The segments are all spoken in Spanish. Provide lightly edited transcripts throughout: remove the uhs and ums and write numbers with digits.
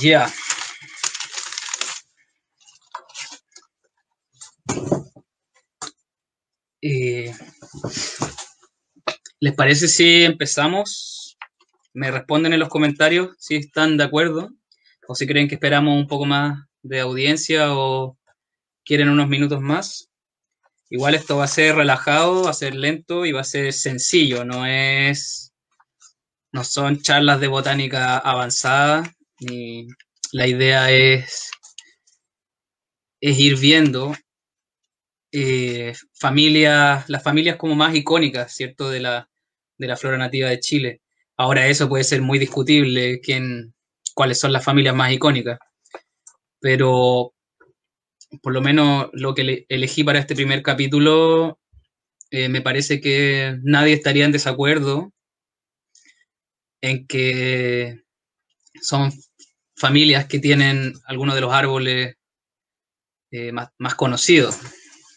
Ya. Eh, ¿Les parece si empezamos? Me responden en los comentarios si están de acuerdo o si creen que esperamos un poco más de audiencia o quieren unos minutos más. Igual esto va a ser relajado, va a ser lento y va a ser sencillo, no son charlas de botánica avanzada, ni la idea es ir viendo las familias como más icónicas, ¿cierto? De la flora nativa de Chile. Ahora eso puede ser muy discutible, cuáles son las familias más icónicas, pero por lo menos lo que elegí para este primer capítulo, me parece que nadie estaría en desacuerdo en que son familias que tienen algunos de los árboles más conocidos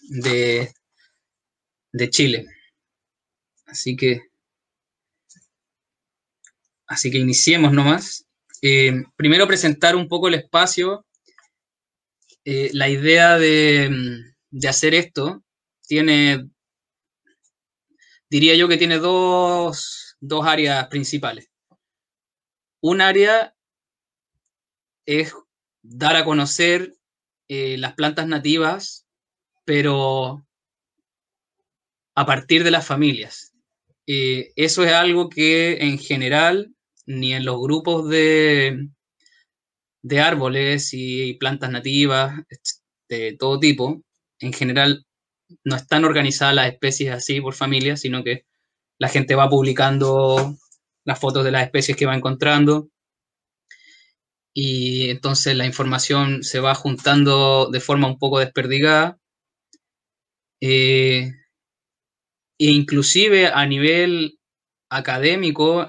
de, de Chile. Así que, así que iniciemos nomás. Primero presentar un poco el espacio. La idea de hacer esto tiene, diría yo que tiene dos áreas principales. Un área es dar a conocer las plantas nativas, pero a partir de las familias. Eso es algo que en general ni en los grupos de árboles y plantas nativas de todo tipo, en general no están organizadas las especies así por familia, sino que la gente va publicando las fotos de las especies que va encontrando y entonces la información se va juntando de forma un poco desperdigada, e inclusive a nivel académico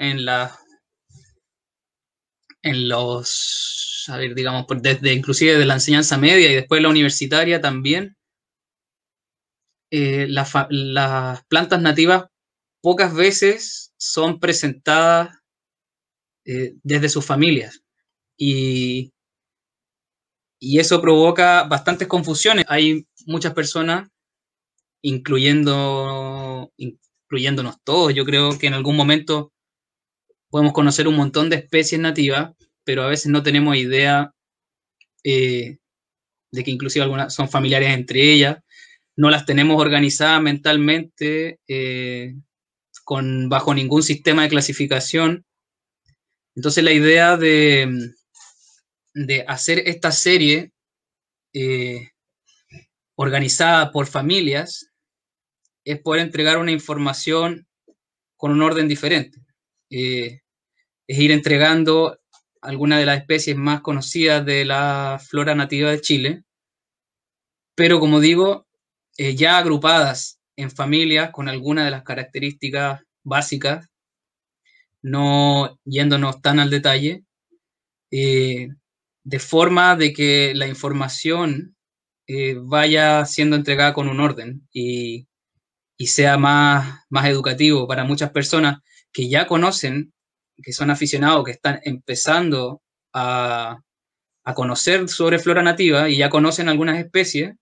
a ver, digamos, desde inclusive de la enseñanza media y después la universitaria también, las plantas nativas pocas veces son presentadas desde sus familias y, y eso provoca bastantes confusiones. Hay muchas personas, incluyéndonos todos, yo creo que en algún momento podemos conocer un montón de especies nativas, pero a veces no tenemos idea eh, de que inclusive algunas son familiares entre ellas, no las tenemos organizadas mentalmente bajo ningún sistema de clasificación. Entonces la idea de hacer esta serie eh, organizada por familias es poder entregar una información con un orden diferente. Es ir entregando algunas de las especies más conocidas de la flora nativa de Chile, pero como digo, ya agrupadas en familias con algunas de las características básicas, no yéndonos tan al detalle, eh, de forma de que la información vaya siendo entregada con un orden y sea más educativo para muchas personas que ya conocen, que son aficionados, que están empezando a conocer sobre flora nativa y ya conocen algunas especies,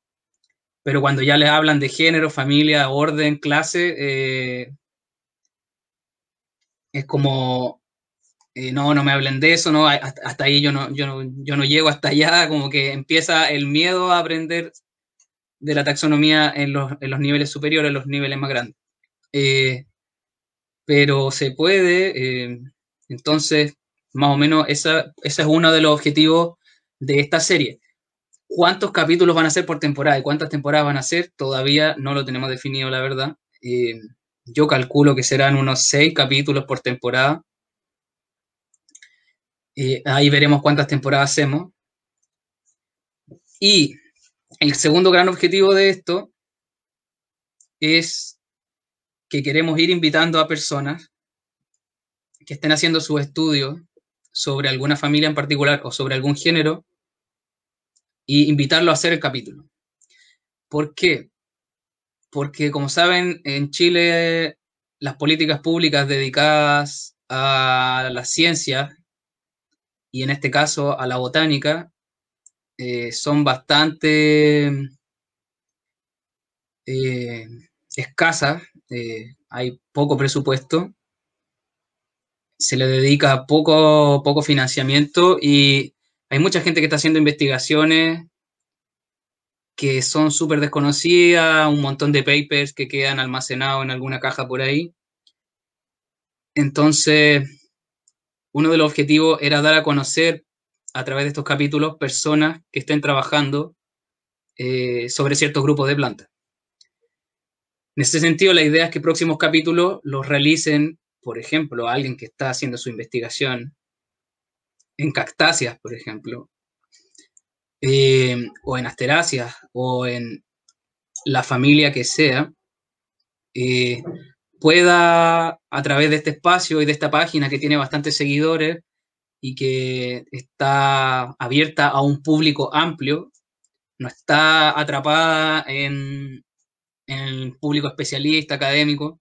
pero cuando ya les hablan de género, familia, orden, clase, es como, no me hablen de eso, no, hasta ahí yo no llego hasta allá, como que empieza el miedo a aprender de la taxonomía en los niveles superiores, en los niveles más grandes. Pero se puede, entonces, más o menos, ese es uno de los objetivos de esta serie. ¿Cuántos capítulos van a ser por temporada y cuántas temporadas van a ser? Todavía no lo tenemos definido, la verdad. Yo calculo que serán unos 6 capítulos por temporada. Ahí veremos cuántas temporadas hacemos. Y el segundo gran objetivo de esto es que queremos ir invitando a personas que estén haciendo sus estudios sobre alguna familia en particular o sobre algún género y invitarlo a hacer el capítulo. ¿Por qué? Porque, como saben, en Chile las políticas públicas dedicadas a la ciencia y en este caso a la botánica, son bastante escasas, hay poco presupuesto, se le dedica poco financiamiento y hay mucha gente que está haciendo investigaciones que son súper desconocidas, un montón de papers que quedan almacenados en alguna caja por ahí. Entonces, uno de los objetivos era dar a conocer a través de estos capítulos personas que estén trabajando sobre ciertos grupos de plantas. En ese sentido, la idea es que próximos capítulos los realicen, por ejemplo, alguien que está haciendo su investigación en cactáceas, por ejemplo, o en asteráceas, o en la familia que sea, eh, pueda, a través de este espacio y de esta página que tiene bastantes seguidores y que está abierta a un público amplio, no está atrapada en el público especialista, académico.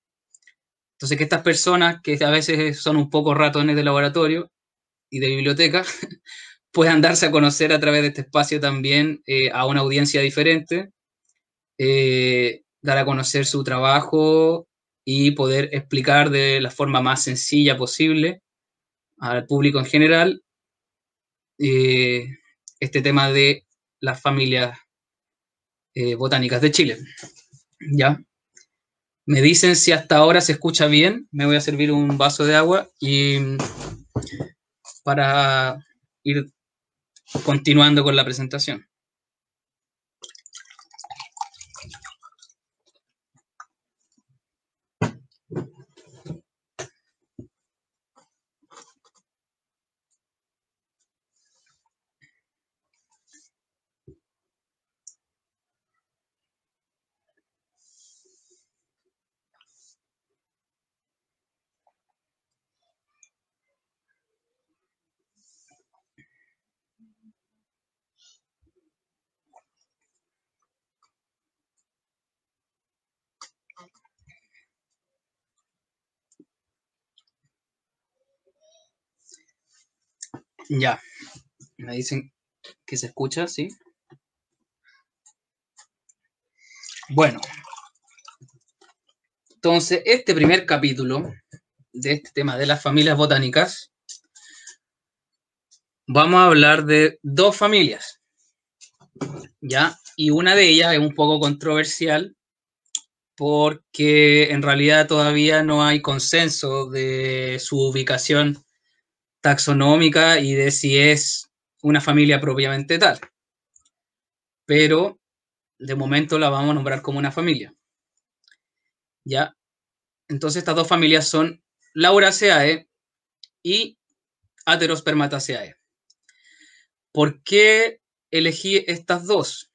Entonces, que estas personas, que a veces son un poco ratones de laboratorio y de biblioteca, puedan darse a conocer a través de este espacio también a una audiencia diferente, dar a conocer su trabajo y poder explicar de la forma más sencilla posible al público en general eh, este tema de las familias botánicas de Chile. ¿Ya? Me dicen si hasta ahora se escucha bien. Me voy a servir un vaso de agua y para ir continuando con la presentación. Ya, me dicen que se escucha, ¿sí? Bueno, entonces este primer capítulo de este tema de las familias botánicas, vamos a hablar de dos familias, ¿ya? Y una de ellas es un poco controversial porque en realidad todavía no hay consenso de su ubicación taxonómica y de si es una familia propiamente tal. Pero de momento la vamos a nombrar como una familia. ¿Ya? Entonces estas dos familias son Lauraceae y Aterospermataceae. ¿Por qué elegí estas dos?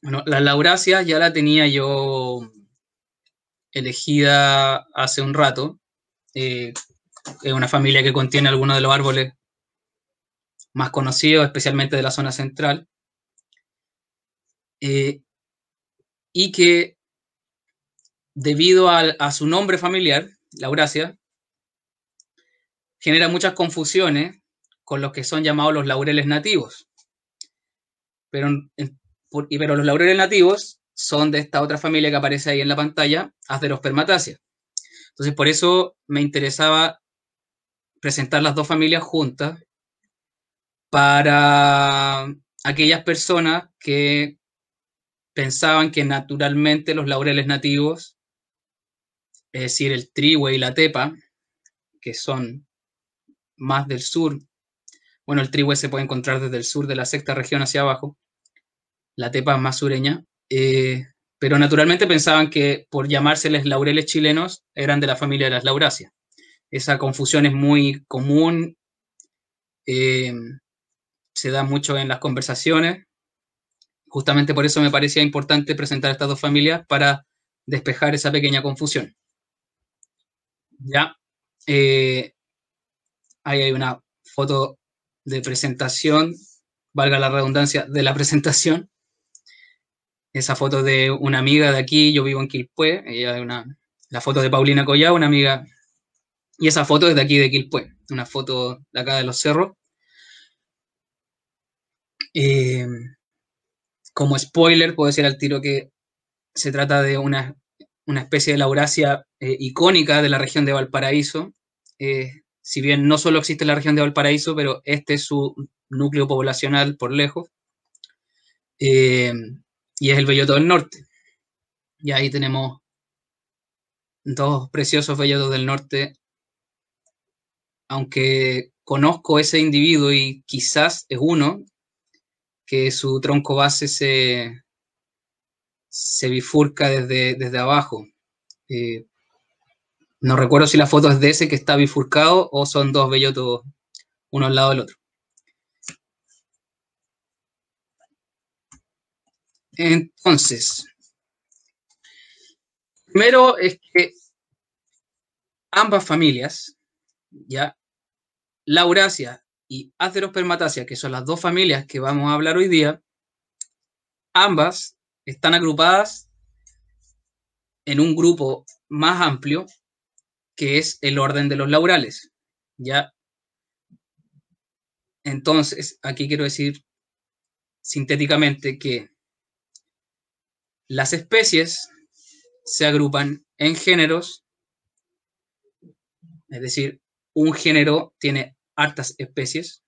Bueno, la Lauracia ya la tenía yo elegida hace un rato. Es una familia que contiene algunos de los árboles más conocidos, especialmente de la zona central. Y que debido a su nombre familiar, Lauracia, genera muchas confusiones con los que son llamados los laureles nativos. Pero los laureles nativos son de esta otra familia que aparece ahí en la pantalla, Asterospermataceae. Entonces, por eso me interesaba presentar las dos familias juntas para aquellas personas que pensaban que naturalmente los laureles nativos, es decir, el trihue y la tepa, que son más del sur, bueno, el trihue se puede encontrar desde el sur de la sexta región hacia abajo, la tepa más sureña, pero naturalmente pensaban que por llamárseles laureles chilenos eran de la familia de las lauráceas. Esa confusión es muy común, se da mucho en las conversaciones. Justamente por eso me parecía importante presentar estas dos familias para despejar esa pequeña confusión. Ya, ahí hay una foto de presentación, valga la redundancia, de la presentación. Esa foto de una amiga de aquí, yo vivo en Quilpué, la foto de Paulina Collao, una amiga, y esa foto es de aquí de Quilpué, una foto de acá de los cerros. Eh, Como spoiler, puedo decir al tiro que se trata de una especie de laurasia icónica de la región de Valparaíso. Si bien no solo existe en la región de Valparaíso, pero este es su núcleo poblacional por lejos. Eh, y es el belloto del norte. Y ahí tenemos dos preciosos bellotos del norte, aunque conozco ese individuo y quizás es uno que su tronco base se bifurca desde abajo. Eh, no recuerdo si la foto es de ese que está bifurcado o son dos bellotos uno al lado del otro. Entonces, primero es que ambas familias, ya, Laurasia y Acerospermatasia, que son las dos familias que vamos a hablar hoy día, ambas están agrupadas en un grupo más amplio que es el orden de los laurales. Ya, entonces, aquí quiero decir sintéticamente que las especies se agrupan en géneros, es decir, un género tiene hartas especies.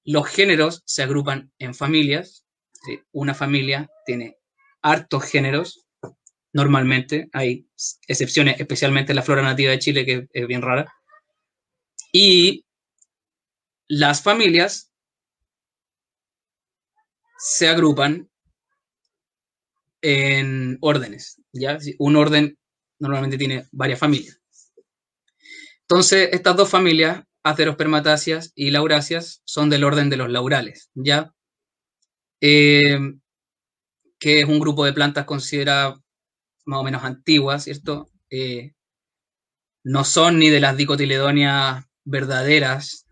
Los géneros se agrupan en familias, ¿sí? Una familia tiene hartos géneros, normalmente, hay excepciones, especialmente en la flora nativa de Chile, que es bien rara. Y las familias se agrupan en órdenes, ¿ya? Un orden normalmente tiene varias familias. Entonces, estas dos familias, Acerospermatáceas y Lauráceas, son del orden de los laurales, ¿ya? Eh, que es un grupo de plantas considerado más o menos antiguas, ¿cierto? No son ni de las dicotiledonias verdaderas,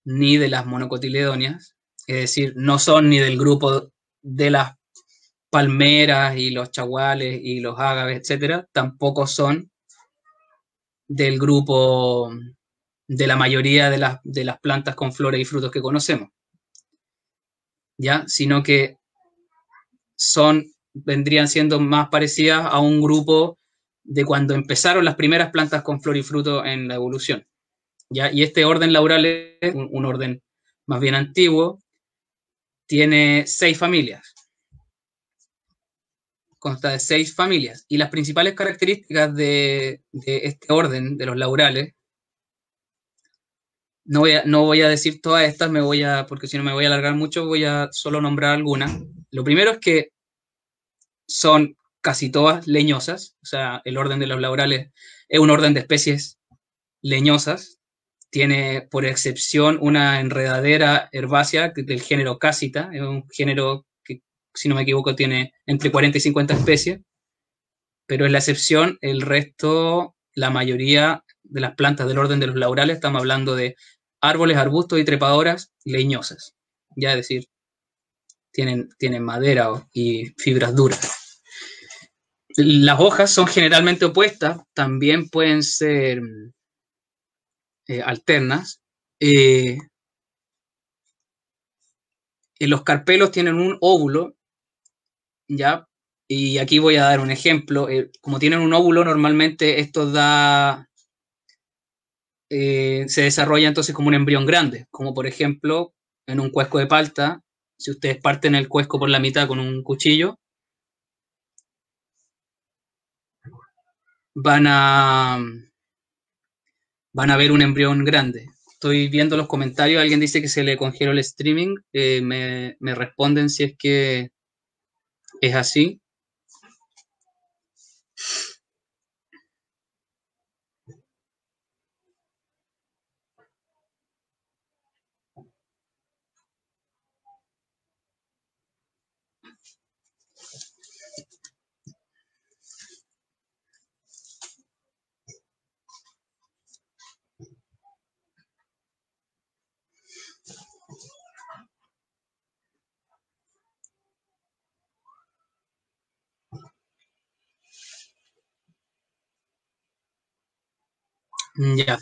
ni de las monocotiledonias, es decir, no son ni del grupo de las palmeras y los chaguales y los ágaves, etcétera, tampoco son del grupo de la mayoría de las plantas con flores y frutos que conocemos, ¿ya? Sino que vendrían siendo más parecidas a un grupo de cuando empezaron las primeras plantas con flor y fruto en la evolución, ¿ya? Y este orden laural es un orden más bien antiguo, tiene 6 familias, consta de 6 familias, y las principales características de este orden de los laurales, no voy a decir todas estas, porque si no me voy a alargar mucho, voy a solo nombrar algunas. Lo primero es que son casi todas leñosas, o sea, el orden de los laurales es un orden de especies leñosas, tiene por excepción una enredadera herbácea del género Cássita, es un género que, si no me equivoco, tiene entre 40 y 50 especies, pero es la excepción, el resto, la mayoría de las plantas del orden de los laurales, estamos hablando de árboles, arbustos y trepadoras leñosas, ya es decir, tienen madera y fibras duras. Las hojas son generalmente opuestas, también pueden ser alternas. Eh, los carpelos tienen un óvulo, ¿ya? Y aquí voy a dar un ejemplo. Como tienen un óvulo, normalmente esto se desarrolla entonces como un embrión grande, como por ejemplo en un cuesco de palta, si ustedes parten el cuesco por la mitad con un cuchillo, van a, van a ver un embrión grande. Estoy viendo los comentarios, alguien dice que se le congeló el streaming, me responden si es que es así. Ya.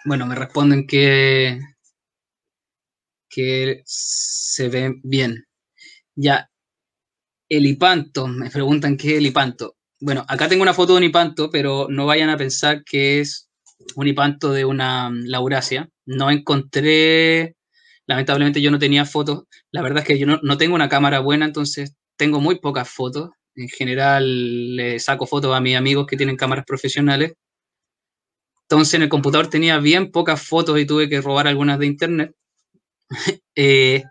Bueno, me responden que se ve bien. Ya, el hipanto, me preguntan qué es el hipanto. Bueno, acá tengo una foto de un hipanto, pero no vayan a pensar que es un hipanto de una laurasia. No encontré, lamentablemente yo no tenía fotos. La verdad es que yo no tengo una cámara buena, entonces tengo muy pocas fotos. En general le saco fotos a mis amigos que tienen cámaras profesionales. Entonces en el computador tenía bien pocas fotos y tuve que robar algunas de internet. Eh,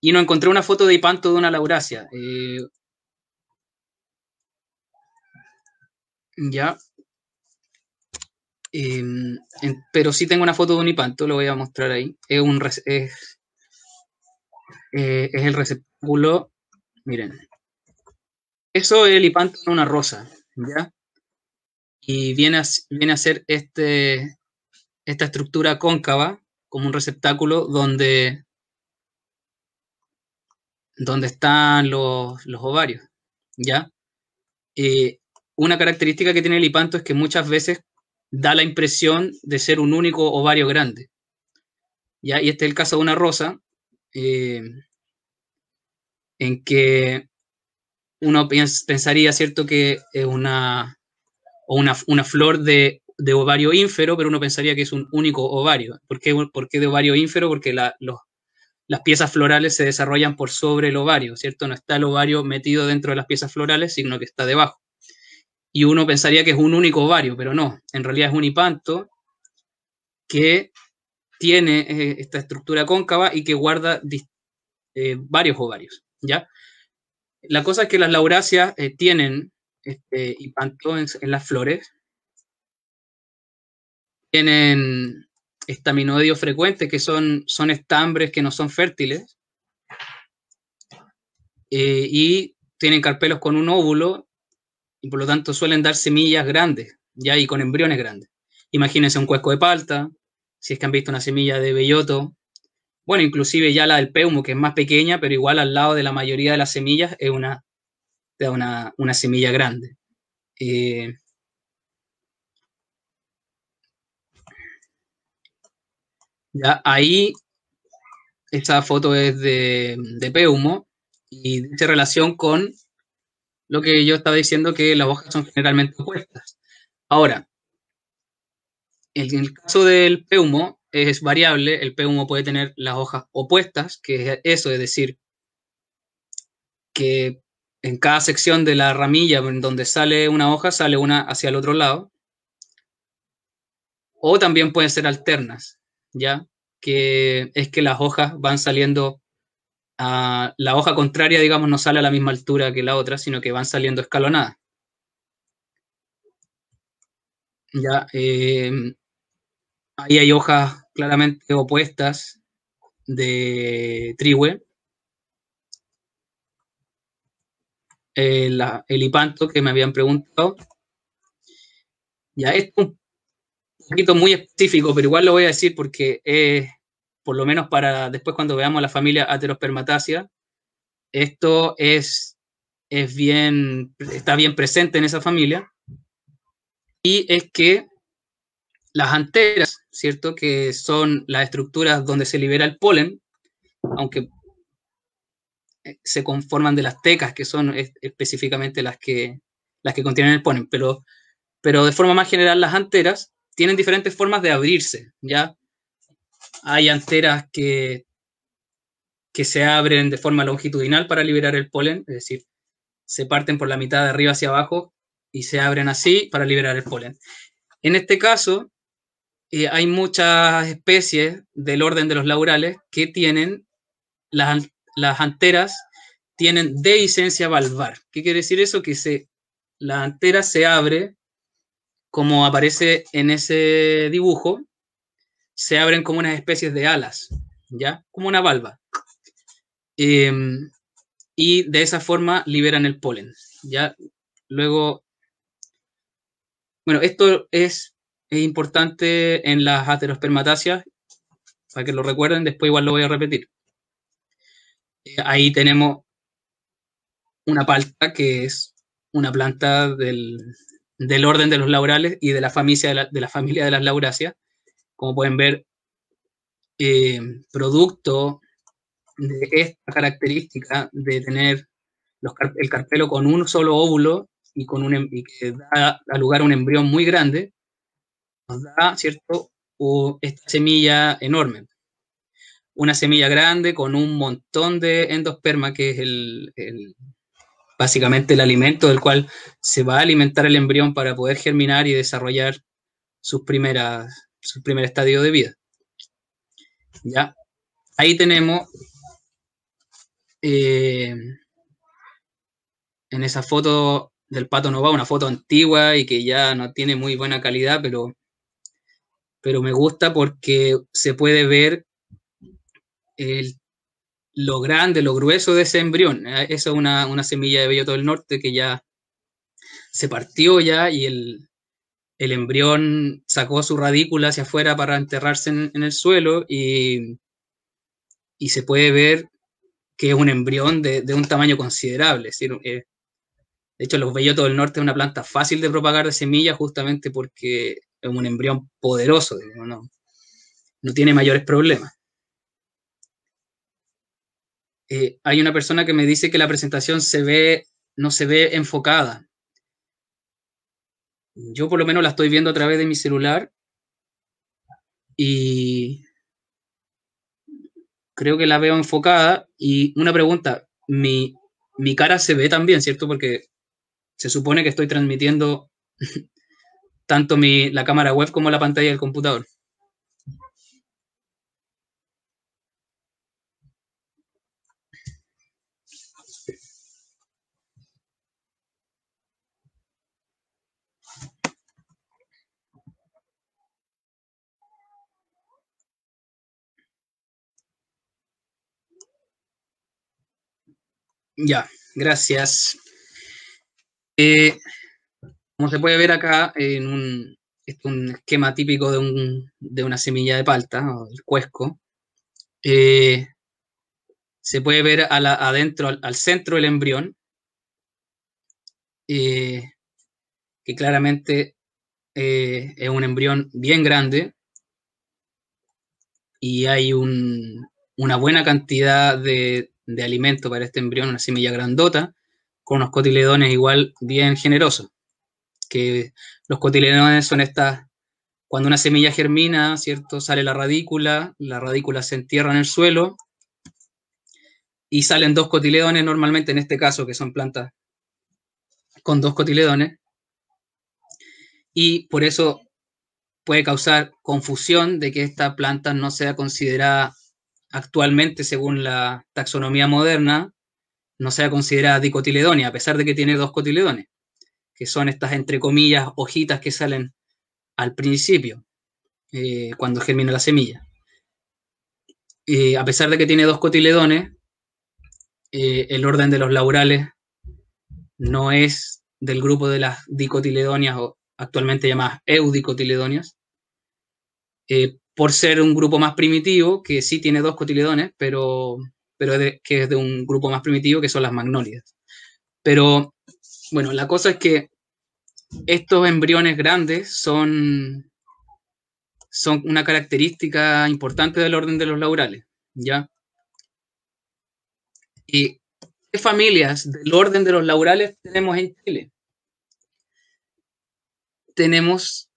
y no encontré una foto de hipanto de una laurasia. Ya, pero sí tengo una foto de un hipanto, lo voy a mostrar ahí. Es el receptáculo. Miren, eso es el hipanto en una rosa, ¿ya? Y viene a ser esta estructura cóncava, como un receptáculo donde están los ovarios, ¿ya? Eh, una característica que tiene el hipanto es que muchas veces da la impresión de ser un único ovario grande, ¿ya? Y este es el caso de una rosa, eh, en que uno pensaría, ¿cierto?, que es una flor de ovario ínfero, pero uno pensaría que es un único ovario. ¿Por qué de ovario ínfero? Porque las piezas florales se desarrollan por sobre el ovario, ¿cierto? No está el ovario metido dentro de las piezas florales, sino que está debajo. Y uno pensaría que es un único ovario, pero no, en realidad es un hipanto que tiene esta estructura cóncava y que guarda varios ovarios, ¿ya? La cosa es que las lauráceas tienen hipanto en las flores, tienen estaminodios frecuentes, que son estambres que no son fértiles, y tienen carpelos con un óvulo, y por lo tanto suelen dar semillas grandes, ya, y con embriones grandes. Imagínense un cuesco de palta, si es que han visto una semilla de belloto, bueno, inclusive ya la del peumo, que es más pequeña, pero igual al lado de la mayoría de las semillas te da una semilla grande. Ya ahí, esta foto es de peumo y dice relación con lo que yo estaba diciendo, que las hojas son generalmente opuestas. Ahora, en el caso del peumo es variable, el peumo puede tener las hojas opuestas, que es eso, es decir, que en cada sección de la ramilla en donde sale una hoja, sale una hacia el otro lado, o también pueden ser alternas, ¿ya? Que es que las hojas van saliendo, la hoja contraria, digamos, no sale a la misma altura que la otra, sino que van saliendo escalonadas. ¿Ya? Ahí hay hojas claramente opuestas de trihue. El hipanto que me habían preguntado. Ya, esto es un poquito muy específico, pero igual lo voy a decir porque por lo menos para después cuando veamos la familia Aterospermatácea, esto está bien presente en esa familia, y es que las anteras, ¿cierto?, que son las estructuras donde se libera el polen, aunque se conforman de las tecas, que son específicamente las que contienen el polen, pero de forma más general las anteras tienen diferentes formas de abrirse, ¿ya? Hay anteras que se abren de forma longitudinal para liberar el polen, es decir, se parten por la mitad de arriba hacia abajo y se abren así para liberar el polen. En este caso, hay muchas especies del orden de los laurales que tienen las anteras tienen dehiscencia valvar. ¿Qué quiere decir eso? Que la antera se abre, como aparece en ese dibujo, se abren como unas especies de alas, ¿ya? Como una valva. Y de esa forma liberan el polen, ¿ya? Luego, bueno, esto es importante en las aterospermatáceas, para que lo recuerden, después igual lo voy a repetir. Ahí tenemos una palta, que es una planta del orden de los laurales y de la familia de las lauráceas. Como pueden ver, producto de esta característica de tener el carpelo con un solo óvulo y que da lugar a un embrión muy grande, nos da, ¿cierto?, esta semilla enorme. Una semilla grande con un montón de endosperma, que es básicamente el alimento del cual se va a alimentar el embrión para poder germinar y desarrollar su primer estadio de vida. ¿Ya? Ahí tenemos en esa foto del pato novao, una foto antigua y que ya no tiene muy buena calidad, pero me gusta porque se puede ver lo grande, lo grueso de ese embrión. Esa es una semilla de belloto del norte que ya se partió ya y el embrión sacó su radícula hacia afuera para enterrarse en el suelo y se puede ver que es un embrión de un tamaño considerable. Es decir, de hecho, los bellotos del norte es una planta fácil de propagar de semillas justamente porque es un embrión poderoso, digamos, no tiene mayores problemas. Hay una persona que me dice que la presentación no se ve enfocada. Yo por lo menos la estoy viendo a través de mi celular y creo que la veo enfocada. Y una pregunta, mi cara se ve también, ¿cierto? Porque se supone que estoy transmitiendo tanto la cámara web como la pantalla del computador. Ya, gracias. Como se puede ver acá, es un esquema típico de una semilla de palta, o el cuesco. Se puede ver adentro, al centro del embrión, que claramente es un embrión bien grande y hay una buena cantidad de alimento para este embrión, una semilla grandota, con unos cotiledones igual bien generosos. Que los cotiledones son cuando una semilla germina, ¿cierto? Sale la radícula se entierra en el suelo y salen dos cotiledones normalmente, en este caso, que son plantas con dos cotiledones, y por eso puede causar confusión de que esta planta no sea considerada actualmente, según la taxonomía moderna, no sea considerada dicotiledonia, a pesar de que tiene dos cotiledones, que son estas, entre comillas, hojitas que salen al principio, cuando germina la semilla. A pesar de que tiene dos cotiledones, el orden de los laurales no es del grupo de las dicotiledonias, o actualmente llamadas eudicotiledonias, por ser un grupo más primitivo, que sí tiene dos cotiledones, pero que es de un grupo más primitivo, que son las magnolias. Pero, bueno, la cosa es que estos embriones grandes son una característica importante del orden de los laurales, ¿ya? ¿Y qué familias del orden de los laurales tenemos en Chile? Tenemos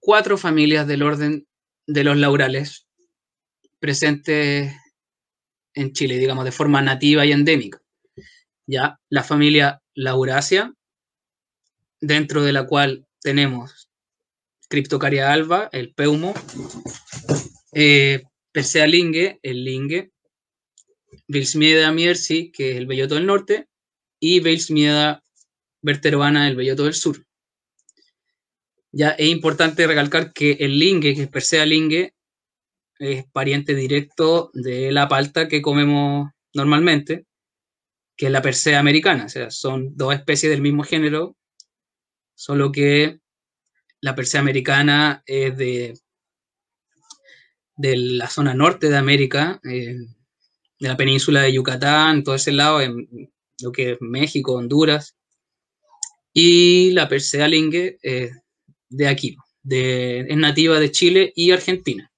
4 familias del orden de los laurales presentes en Chile, digamos, de forma nativa y endémica. Ya, la familia Laurasia, dentro de la cual tenemos Cryptocaria alba, el peumo, Persea lingue, el lingue, Villesmieda miersi, que es el belloto del norte, y Villesmieda verteroana, el belloto del sur. Ya es importante recalcar que el lingue, que es Persea lingue, es pariente directo de la palta que comemos normalmente, que es la Persea americana. O sea, son dos especies del mismo género, solo que la Persea americana es de la zona norte de América, de la península de Yucatán, todo ese lado, en lo que es México, Honduras, y la Persea lingue de aquí, es nativa de Chile y Argentina.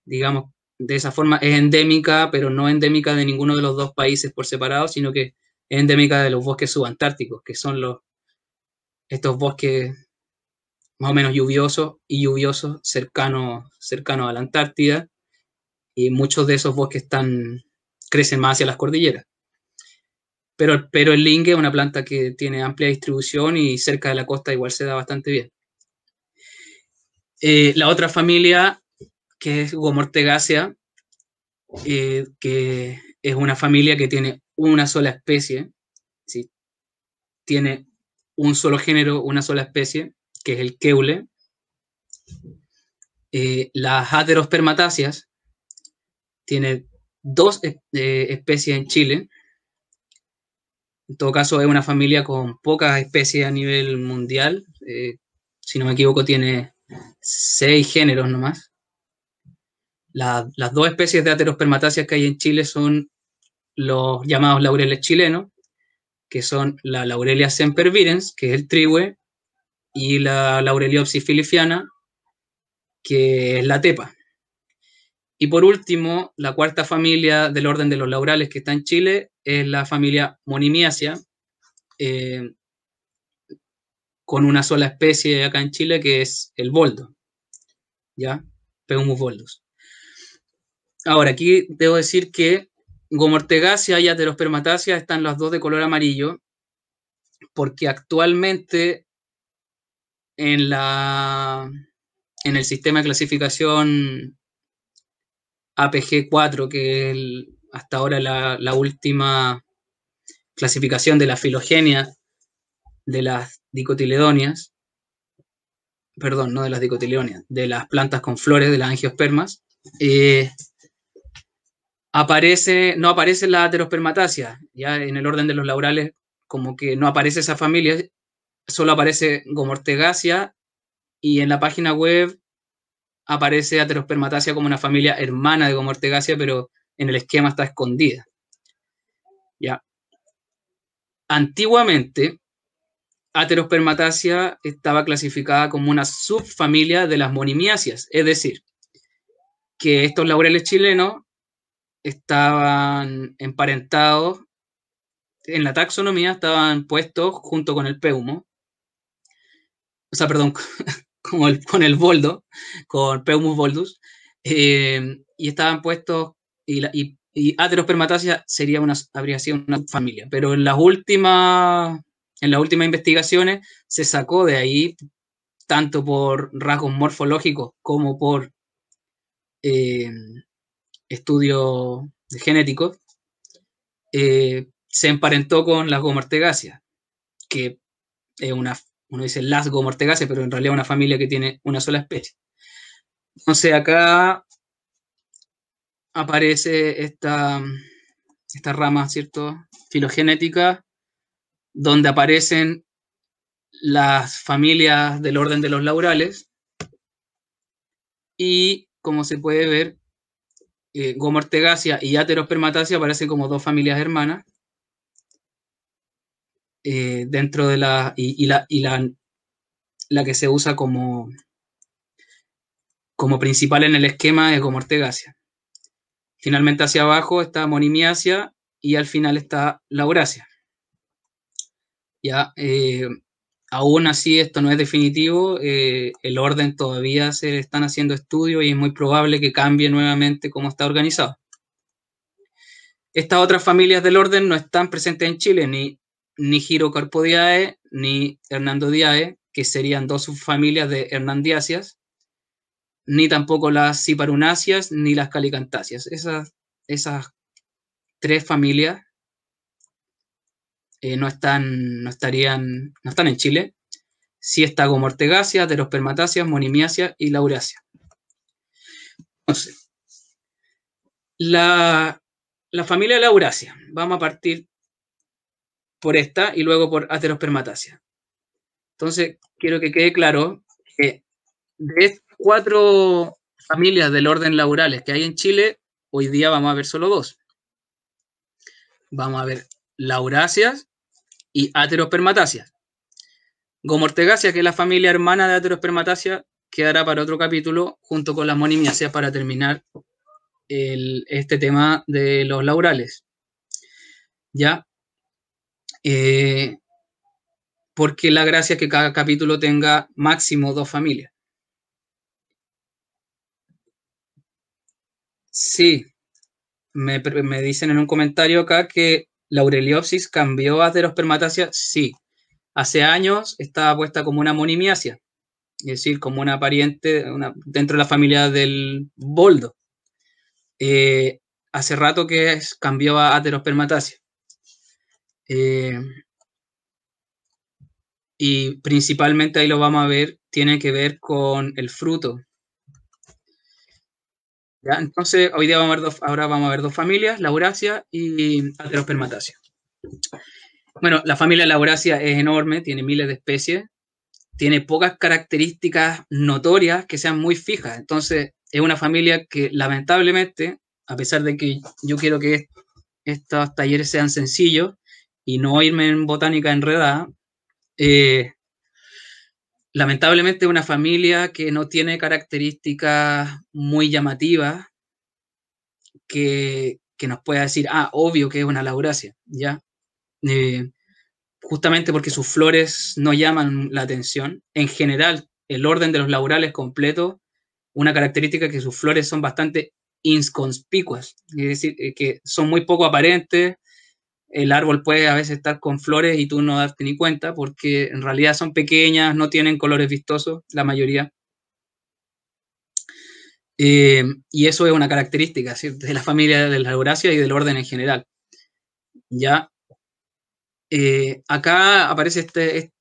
digamos, de esa forma, es endémica, pero no endémica de ninguno de los dos países por separado, sino que es endémica de los bosques subantárticos, que son estos bosques más o menos lluviosos cercanos a la Antártida, y muchos de esos bosques crecen más hacia las cordilleras. Pero el lingue es una planta que tiene amplia distribución y cerca de la costa igual se da bastante bien. La otra familia, que es Gomortegaceae, que es una familia que tiene una sola especie, ¿sí? Tiene un solo género, una sola especie, que es el keule. Las aterospermatáceas tiene dos especies en Chile. En todo caso, es una familia con pocas especies a nivel mundial. Si no me equivoco, tiene 6 géneros nomás. Las dos especies de aterospermatáceas que hay en Chile son los llamados laureles chilenos, que son la Laurelia sempervirens, que es el trihue, y la Laureliopsis filifiana, que es la tepa. Y por último, la cuarta familia del orden de los laurales que está en Chile es la familia Monimiaceae, con una sola especie acá en Chile, que es el boldo, ¿ya? Peumus boldus. Ahora, aquí debo decir que Gomortegaceae y Aterospermatácea están las dos de color amarillo, porque actualmente en el sistema de clasificación APG4, que es hasta ahora la última clasificación de la filogenia de las dicotiledonias, perdón, no de las dicotiledonias, de las plantas con flores, de las angiospermas, no aparece la aterospermatácea, ya en el orden de los laurales como que no aparece esa familia, solo aparece Gomortegaceae, y en la página web aparece Aterospermatácea como una familia hermana de Gomortegaceae, pero en el esquema está escondida. ¿Ya? Antiguamente, Aterospermatácea estaba clasificada como una subfamilia de las monimiáceas, es decir, que estos laureles chilenos estaban emparentados, en la taxonomía estaban puestos junto con el peumo, o sea, perdón, con el boldo, con Peumus boldus, y estaban puestos, y Aterospermatácea habría sido una familia, pero en las últimas investigaciones se sacó de ahí, tanto por rasgos morfológicos como por estudios genéticos, se emparentó con las Gomortegaceae, que es uno dice las Gomortegaceae, pero en realidad es una familia que tiene una sola especie. Entonces acá aparece esta rama, ¿cierto?, filogenética, donde aparecen las familias del orden de los laurales, y como se puede ver, Gomortegaceae y Aterospermatácea aparecen como dos familias hermanas, dentro de la que se usa como principal en el esquema es Gomortegaceae. Finalmente hacia abajo está Monimiaceae y al final está Lauraceae. Ya, aún así esto no es definitivo, el orden todavía se están haciendo estudios y es muy probable que cambie nuevamente cómo está organizado. Estas otras familias del orden no están presentes en Chile, ni Gyrocarpodiae ni Hernandodiae, que serían dos subfamilias de Hernandiáceas, ni tampoco las Ciparunáceas ni las Calicantáceas. Esas tres familias no están en Chile. Sí está Gomortegaceae, Aterospermatácea, Monimiaceae y Lauraceae. Entonces, la familia Lauraceae, vamos a partir por esta y luego por Aterospermatácea. Entonces, quiero que quede claro que de 4 familias del orden laurales que hay en Chile, hoy día vamos a ver solo 2. Vamos a ver Lauráceas y Aterospermatáceas. Gomortegaceae, que es la familia hermana de Aterospermatácea, quedará para otro capítulo junto con las monimiáceas para terminar este tema de los laurales. ¿Ya? Porque la gracia es que cada capítulo tenga máximo 2 familias. Sí, me dicen en un comentario acá que la Aureliopsis cambió a Aterospermataceae. Sí, hace años estaba puesta como una monimiacia, es decir, como una pariente dentro de la familia del boldo. Hace rato que cambió a Aterospermataceae. Y principalmente ahí lo vamos a ver, tiene que ver con el fruto. ¿Ya? Entonces, hoy día ahora vamos a ver 2 familias, Laurasia y Aterospermataceae. Bueno, la familia Laurasia es enorme, tiene miles de especies, tiene pocas características notorias que sean muy fijas. Entonces, es una familia que lamentablemente, a pesar de que yo quiero que estos talleres sean sencillos y no irme en botánica enredada, lamentablemente es una familia que no tiene características muy llamativas que nos pueda decir, obvio que es una Laurasia, ¿ya? Justamente porque sus flores no llaman la atención. En general, el orden de los laurales completo, una característica es que sus flores son bastante inconspicuas, es decir, que son muy poco aparentes. El árbol puede a veces estar con flores y tú no darte ni cuenta porque en realidad son pequeñas, no tienen colores vistosos, la mayoría. Y eso es una característica, ¿sí?, de la familia de las lauráceas y del orden en general. Ya acá aparece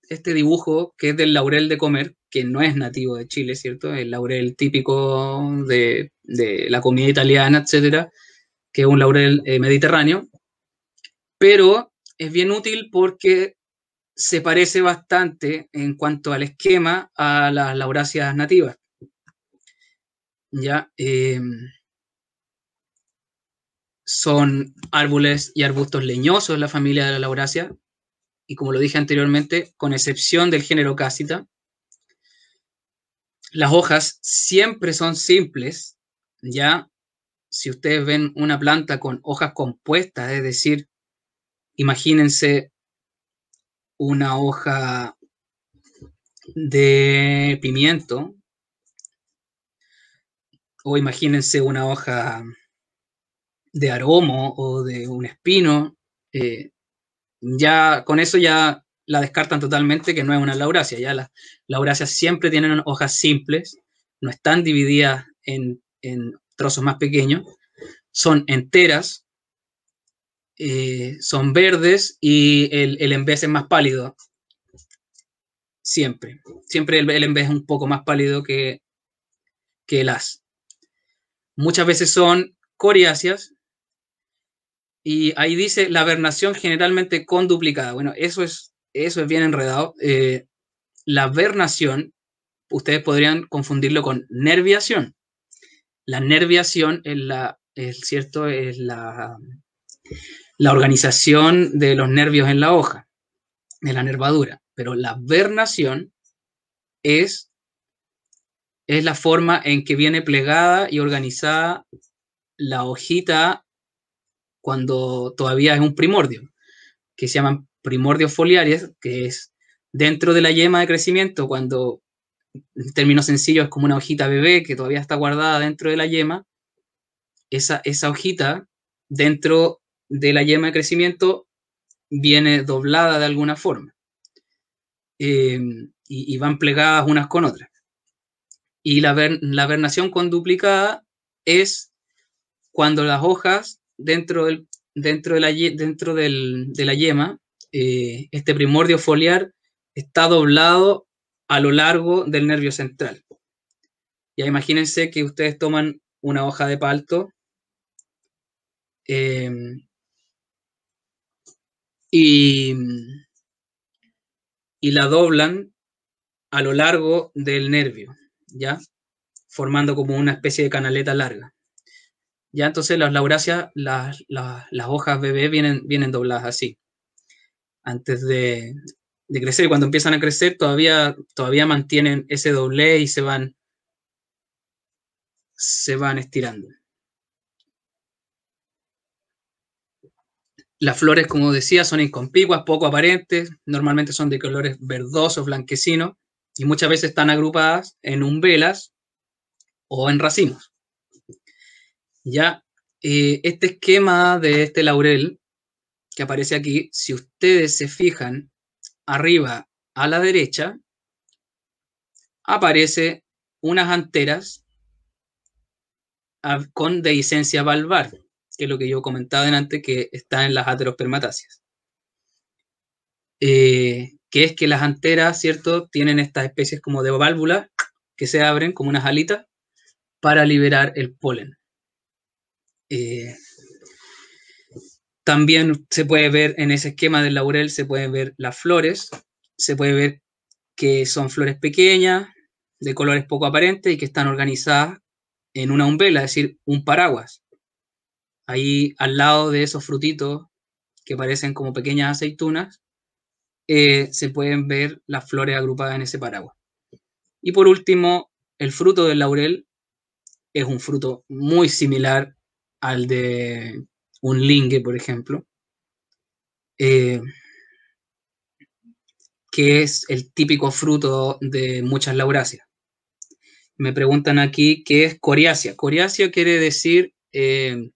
este dibujo que es del laurel de comer, que no es nativo de Chile, ¿cierto? El laurel típico de la comida italiana, etcétera, que es un laurel mediterráneo, pero es bien útil porque se parece bastante en cuanto al esquema a las lauráceas nativas. Ya son árboles y arbustos leñosos en la familia de la laurácea, y como lo dije anteriormente, con excepción del género Cássita, las hojas siempre son simples. Ya si ustedes ven una planta con hojas compuestas, es decir, imagínense una hoja de pimiento o imagínense una hoja de aromo o de un espino, ya con eso ya la descartan totalmente, que no es una laurácea. Ya las lauráceas siempre tienen hojas simples, no están divididas en trozos más pequeños, son enteras, son verdes y el envés es más pálido. Siempre el envés es un poco más pálido que el haz. Muchas veces son coriáceas, y ahí dice la vernación generalmente conduplicada. Bueno, eso es bien enredado. La vernación, ustedes podrían confundirlo con nerviación. La nerviación es la organización de los nervios en la hoja, de la nervadura. Pero la vernación es la forma en que viene plegada y organizada la hojita cuando todavía es un primordio, que se llaman primordios foliares, que es dentro de la yema de crecimiento, cuando en términos sencillos es como una hojita bebé que todavía está guardada dentro de la yema. Esa hojita dentro de la yema de crecimiento viene doblada de alguna forma, y van plegadas unas con otras. Y la vernación conduplicada es cuando las hojas dentro de la yema, este primordio foliar está doblado a lo largo del nervio central. Ya imagínense que ustedes toman una hoja de palto y la doblan a lo largo del nervio, ¿ya? Formando como una especie de canaleta larga. Ya entonces las lauráceas, las hojas bebé vienen dobladas así, antes de crecer. Y cuando empiezan a crecer, todavía mantienen ese doblez y se van estirando. Las flores, como decía, son inconspicuas, poco aparentes, normalmente son de colores verdosos, blanquecinos, y muchas veces están agrupadas en umbelas o en racimos. Ya, este esquema de este laurel que aparece aquí, si ustedes se fijan arriba a la derecha, aparece unas anteras con dehiscencia valvar, que es lo que yo comentaba delante, que está en las aterospermatáceas. Que es que las anteras, ¿cierto?, tienen estas especies como de válvulas que se abren como unas alitas para liberar el polen. También se puede ver en ese esquema del laurel, se pueden ver las flores, se puede ver que son flores pequeñas, de colores poco aparentes y que están organizadas en una umbela, es decir, un paraguas. Ahí al lado de esos frutitos que parecen como pequeñas aceitunas, se pueden ver las flores agrupadas en ese paraguas. Y por último, el fruto del laurel es un fruto muy similar al de un lingue, por ejemplo, que es el típico fruto de muchas lauráceas. Me preguntan aquí qué es coriácea. Coriácea quiere decir que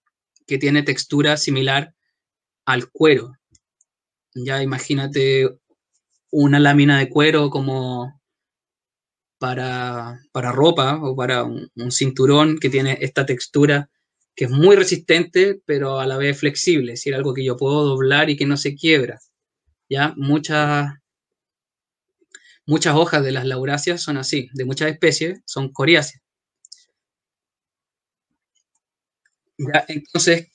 tiene textura similar al cuero. Ya imagínate una lámina de cuero como para ropa o para un cinturón que tiene esta textura que es muy resistente, pero a la vez flexible, es decir, algo que yo puedo doblar y que no se quiebra. ¿Ya? Muchas hojas de las lauráceas son así, de muchas especies son coriáceas. ¿Ya? Entonces,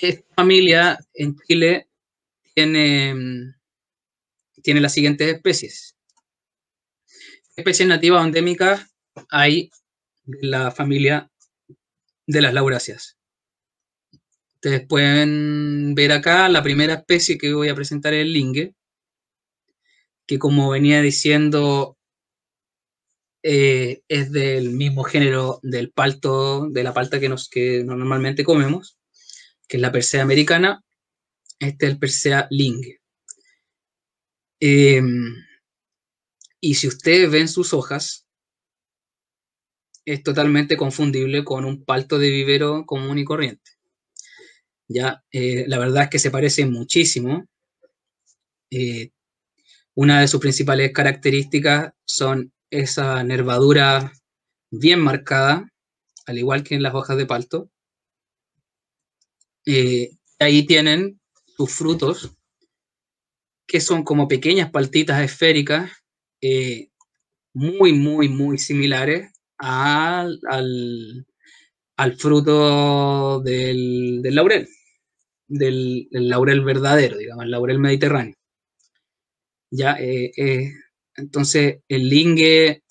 esta familia en Chile tiene las siguientes especies. Especies nativas o endémicas hay de la familia de las lauráceas. Ustedes pueden ver acá la primera especie que voy a presentar es el lingue, que como venía diciendo es del mismo género del palto, de la palta que normalmente comemos, que es la Persea americana. Este es el Persea lingue. Y si ustedes ven sus hojas, es totalmente confundible con un palto de vivero común y corriente. Ya, la verdad es que se parece muchísimo. Una de sus principales características son esa nervadura bien marcada, al igual que en las hojas de palto. Ahí tienen sus frutos, que son como pequeñas paltitas esféricas, muy, muy, muy similares al fruto del laurel, del laurel verdadero, digamos, el laurel mediterráneo. Ya, entonces el lingue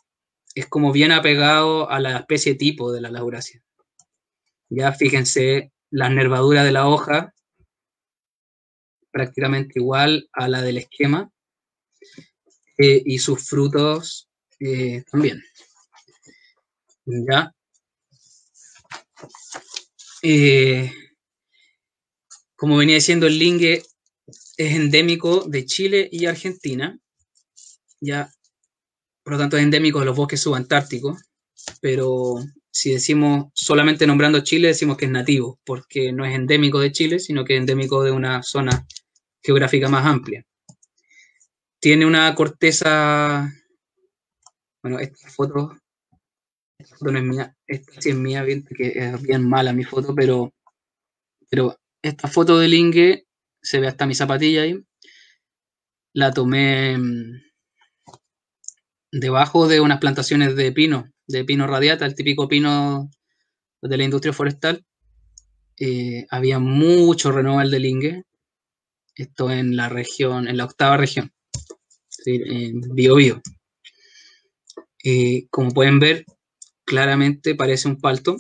es como bien apegado a la especie tipo de la laurácea. Ya fíjense, la nervadura de la hoja prácticamente igual a la del esquema, y sus frutos también. Ya. Como venía diciendo, el lingue es endémico de Chile y Argentina. Ya, por lo tanto es endémico de los bosques subantárticos, pero si decimos solamente nombrando Chile, decimos que es nativo, porque no es endémico de Chile, sino que es endémico de una zona geográfica más amplia. Tiene una corteza, bueno, esta foto no es mía, esta sí es mía, que es bien mala mi foto, pero esta foto del lingue, se ve hasta mi zapatilla ahí, la tomé debajo de unas plantaciones de pino radiata, el típico pino de la industria forestal. Había mucho renoval de lingue, esto en la región, en la 8ª región, en Biobío. Como pueden ver, claramente parece un palto.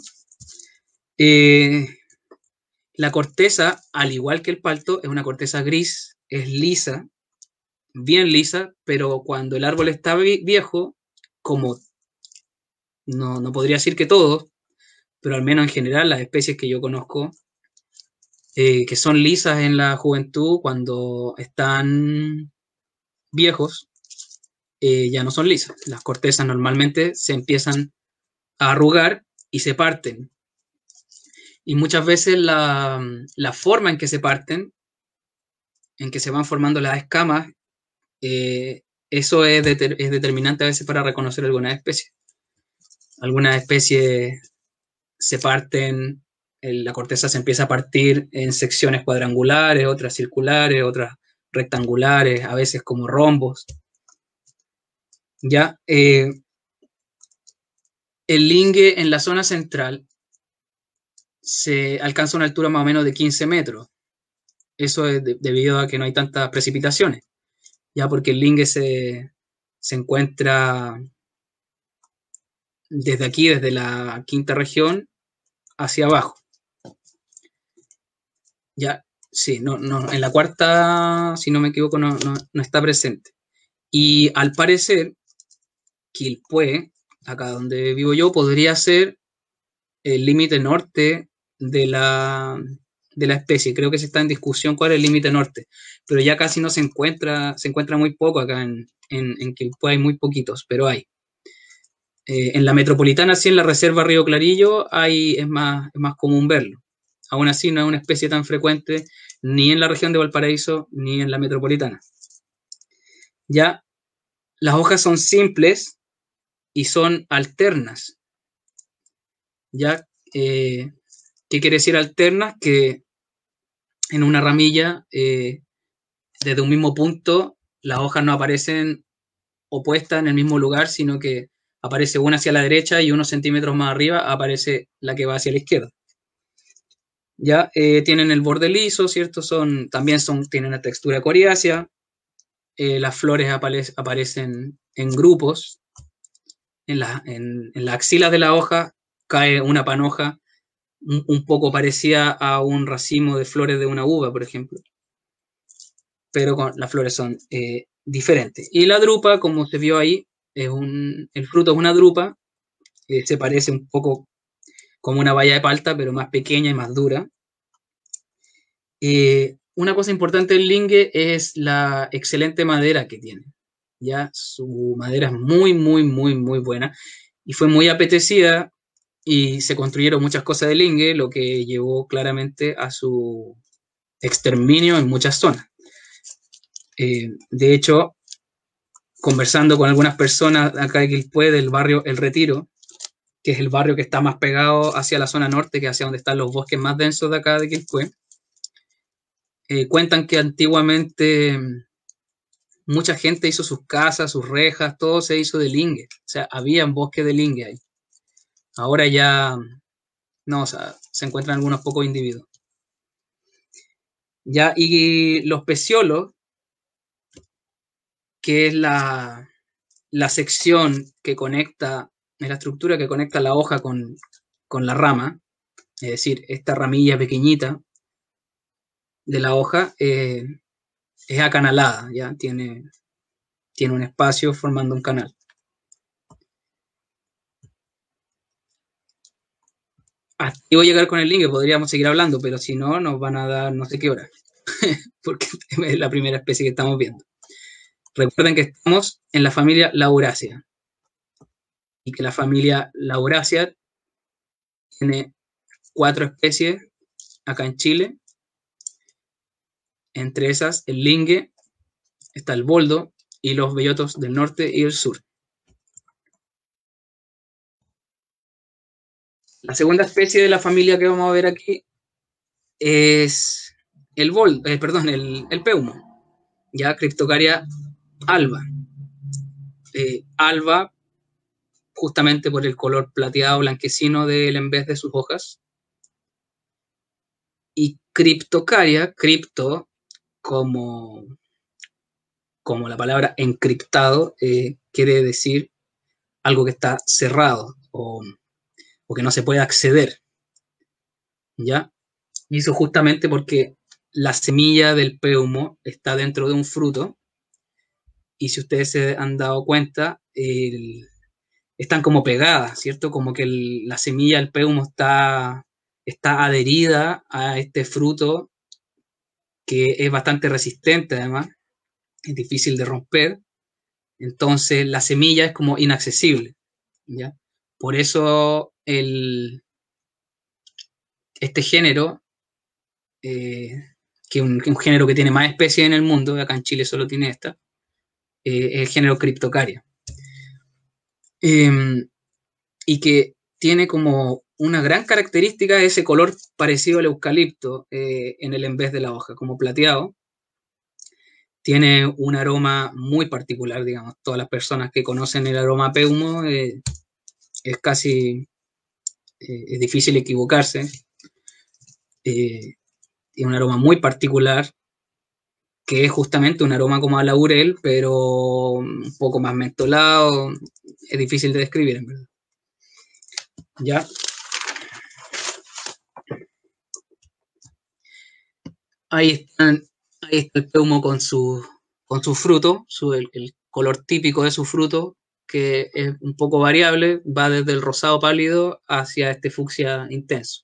La corteza, al igual que el palto, es una corteza gris, es lisa, bien lisa, pero cuando el árbol está viejo, como no podría decir que todos, pero al menos en general las especies que yo conozco, que son lisas en la juventud, cuando están viejos, ya no son lisas. Las cortezas normalmente se empiezan a arrugar y se parten. Y muchas veces la forma en que se parten, en que se van formando las escamas, eso es determinante a veces para reconocer algunas especies. Algunas especies se parten, la corteza se empieza a partir en secciones cuadrangulares, otras circulares, otras rectangulares, a veces como rombos. Ya, el lingue en la zona central se alcanza una altura más o menos de 15 metros. Eso es debido a que no hay tantas precipitaciones, ya porque el lingue se encuentra desde aquí, desde la quinta región, hacia abajo. Ya, sí, en la cuarta, si no me equivoco, no está presente. Y al parecer, Quilpué, acá donde vivo yo, podría ser el límite norte de la especie. Creo que se está en discusión cuál es el límite norte, pero ya casi no se encuentra muy poco acá en Quilpué, hay muy poquitos, pero hay. En la metropolitana, sí, en la reserva Río Clarillo, es más común verlo. Aún así, no es una especie tan frecuente ni en la región de Valparaíso ni en la metropolitana. Ya, las hojas son simples y son alternas. Ya, ¿qué quiere decir alternas? Que en una ramilla, desde un mismo punto, las hojas no aparecen opuestas en el mismo lugar, sino que aparece una hacia la derecha y unos centímetros más arriba aparece la que va hacia la izquierda. Ya, tienen el borde liso, ¿cierto? Tienen una textura coriácea. Las flores aparecen en grupos. En la axila de la hoja cae una panoja un poco parecida a un racimo de flores de una uva, por ejemplo. Pero las flores son diferentes. Y la drupa, como se vio ahí, el fruto es una drupa, se parece un poco como una baya de palta, pero más pequeña y más dura. Una cosa importante del lingue es la excelente madera que tiene. Ya su madera es muy, muy, muy, muy buena y fue muy apetecida y se construyeron muchas cosas de lingue, lo que llevó claramente a su exterminio en muchas zonas. De hecho, conversando con algunas personas acá de Quilpué, del barrio El Retiro, que es el barrio que está más pegado hacia la zona norte, que hacia donde están los bosques más densos de acá de Quilpué, cuentan que antiguamente mucha gente hizo sus casas, sus rejas, todo se hizo de lingue. O sea, había un bosque de lingue ahí. Ahora ya no, o sea, se encuentran algunos pocos individuos. Ya, y los peciolos, que es la sección que conecta, es la estructura que conecta la hoja con la rama, es decir, esta ramilla pequeñita de la hoja es acanalada, ya tiene un espacio formando un canal. Hasta voy a llegar con el link, que podríamos seguir hablando, pero si no, nos van a dar no sé qué hora, porque es la primera especie que estamos viendo. Recuerden que estamos en la familia Lauraceae y que la familia Lauraceae tiene 4 especies acá en Chile. Entre esas, el lingue, está el boldo y los bellotos del norte y del sur. La segunda especie de la familia que vamos a ver aquí es el peumo, ya Cryptocaria alba. Alba, justamente por el color plateado blanquecino del en vez de sus hojas. Y Cryptocaria, cripto, como la palabra encriptado, quiere decir algo que está cerrado o que no se puede acceder. ¿Ya? Y eso justamente porque la semilla del peumo está dentro de un fruto y si ustedes se han dado cuenta, están como pegadas, ¿cierto? Como que la semilla del péumo está adherida a este fruto que es bastante resistente además, es difícil de romper, entonces la semilla es como inaccesible, ¿ya? Por eso este género, que un género que tiene más especies en el mundo, acá en Chile solo tiene esta, es el género Cryptocaria. Y que tiene como una gran característica ese color parecido al eucalipto en vez de la hoja, como plateado. Tiene un aroma muy particular, digamos. Todas las personas que conocen el aroma peumo es casi es difícil equivocarse. Tiene un aroma muy particular que es justamente un aroma como a laurel, pero un poco más mentolado. Es difícil de describir, en verdad. ¿Ya? Ahí está el peumo con su fruto, el color típico de su fruto, que es un poco variable, va desde el rosado pálido hacia este fucsia intenso.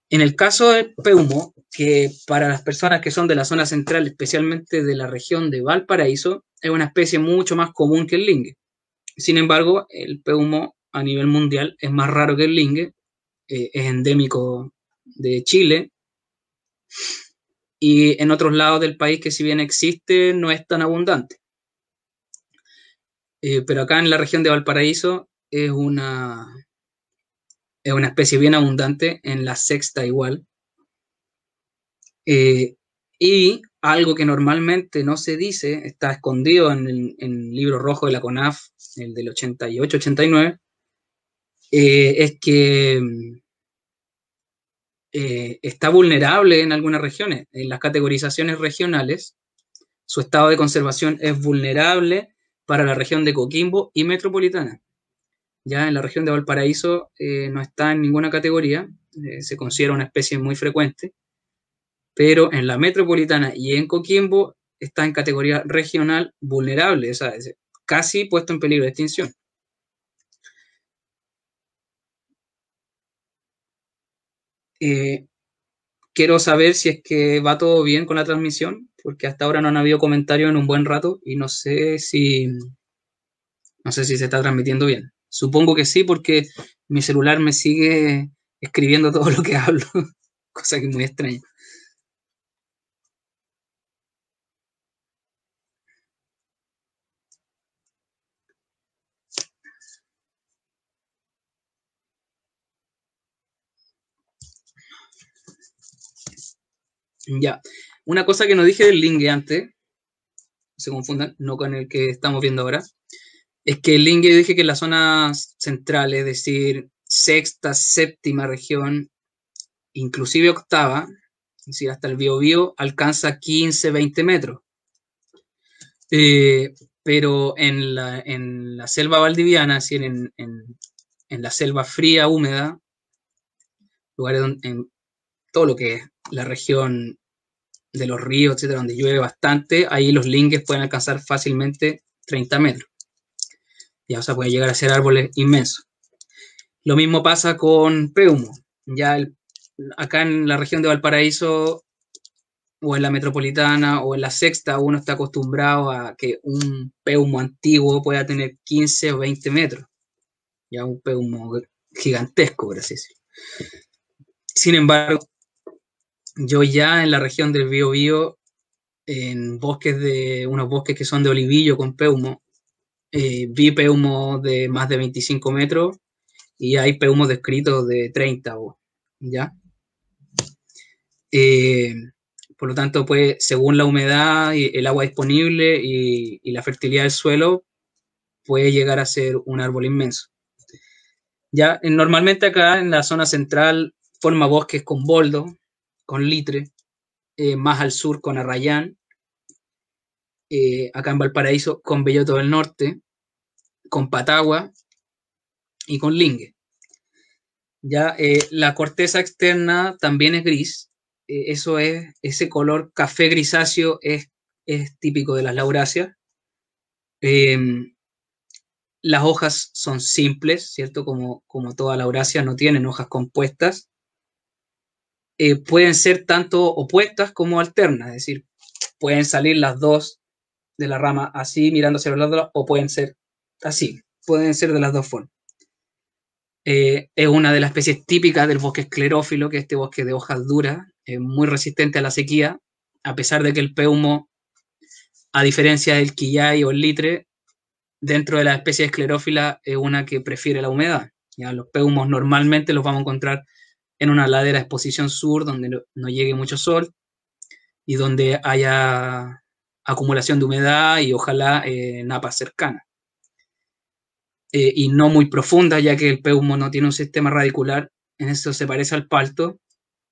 En el caso del peumo, que para las personas que son de la zona central, especialmente de la región de Valparaíso, es una especie mucho más común que el lingue. Sin embargo, el peumo a nivel mundial es más raro que el lingue, es endémico de Chile, y en otros lados del país que si bien existe, no es tan abundante. Pero acá en la región de Valparaíso es una especie bien abundante, en la sexta igual. Y algo que normalmente no se dice, está escondido en el libro rojo de la CONAF, el del 88-89, es que está vulnerable en algunas regiones. En las categorizaciones regionales, su estado de conservación es vulnerable para la región de Coquimbo y Metropolitana. Ya en la región de Valparaíso no está en ninguna categoría, se considera una especie muy frecuente, pero en la Metropolitana y en Coquimbo está en categoría regional vulnerable, o sea, es casi puesto en peligro de extinción. Quiero saber si es que va todo bien con la transmisión, porque hasta ahora no han habido comentarios en un buen rato y no sé si se está transmitiendo bien. Supongo que sí, porque mi celular me sigue escribiendo todo lo que hablo, cosa que es muy extraña. Ya, una cosa que no dije del lingue antes, no se confundan, no con el que estamos viendo ahora, es que el lingue dije que en la zona central, es decir, sexta, séptima región, inclusive octava, es decir, hasta el Biobío, alcanza 15, 20 metros. Pero en la selva valdiviana, es decir, en la selva fría, húmeda, lugares donde, en todo lo que es la región de los ríos, etcétera, donde llueve bastante, ahí los lingues pueden alcanzar fácilmente 30 metros. Ya, o sea, puede llegar a ser árboles inmensos. Lo mismo pasa con peumo. Ya acá en la región de Valparaíso o en la metropolitana o en la sexta uno está acostumbrado a que un peumo antiguo pueda tener 15 o 20 metros. Ya un peumo gigantesco, por así decirlo. Sin embargo, yo ya en la región del Biobío, en unos bosques que son de olivillo con peumo, vi peumo de más de 25 metros y hay peumos descritos de 30, ¿ya? Eh, por lo tanto, pues, según la humedad y el agua disponible y la fertilidad del suelo, puede llegar a ser un árbol inmenso. Ya, normalmente acá en la zona central forma bosques con boldo, con litre, más al sur con arrayán, acá en Valparaíso con belloto del norte, con patagua y con lingue. Ya, la corteza externa también es gris, eso es, ese color café grisáceo es es típico de las lauráceas. Las hojas son simples, ¿cierto? Como toda laurácea, no tienen hojas compuestas. Pueden ser tanto opuestas como alternas, es decir, pueden salir las dos de la rama así, mirando hacia los lados, o pueden ser así, pueden ser de las dos formas. Es una de las especies típicas del bosque esclerófilo, que es este bosque de hojas duras, muy resistente a la sequía, a pesar de que el peumo, a diferencia del quillay o el litre, dentro de la especie esclerófila es una que prefiere la humedad. ¿Ya? Los peumos normalmente los vamos a encontrar en una ladera de exposición sur donde no llegue mucho sol y donde haya acumulación de humedad y ojalá napas cercanas. Y no muy profunda, ya que el peumo no tiene un sistema radicular, en eso se parece al palto,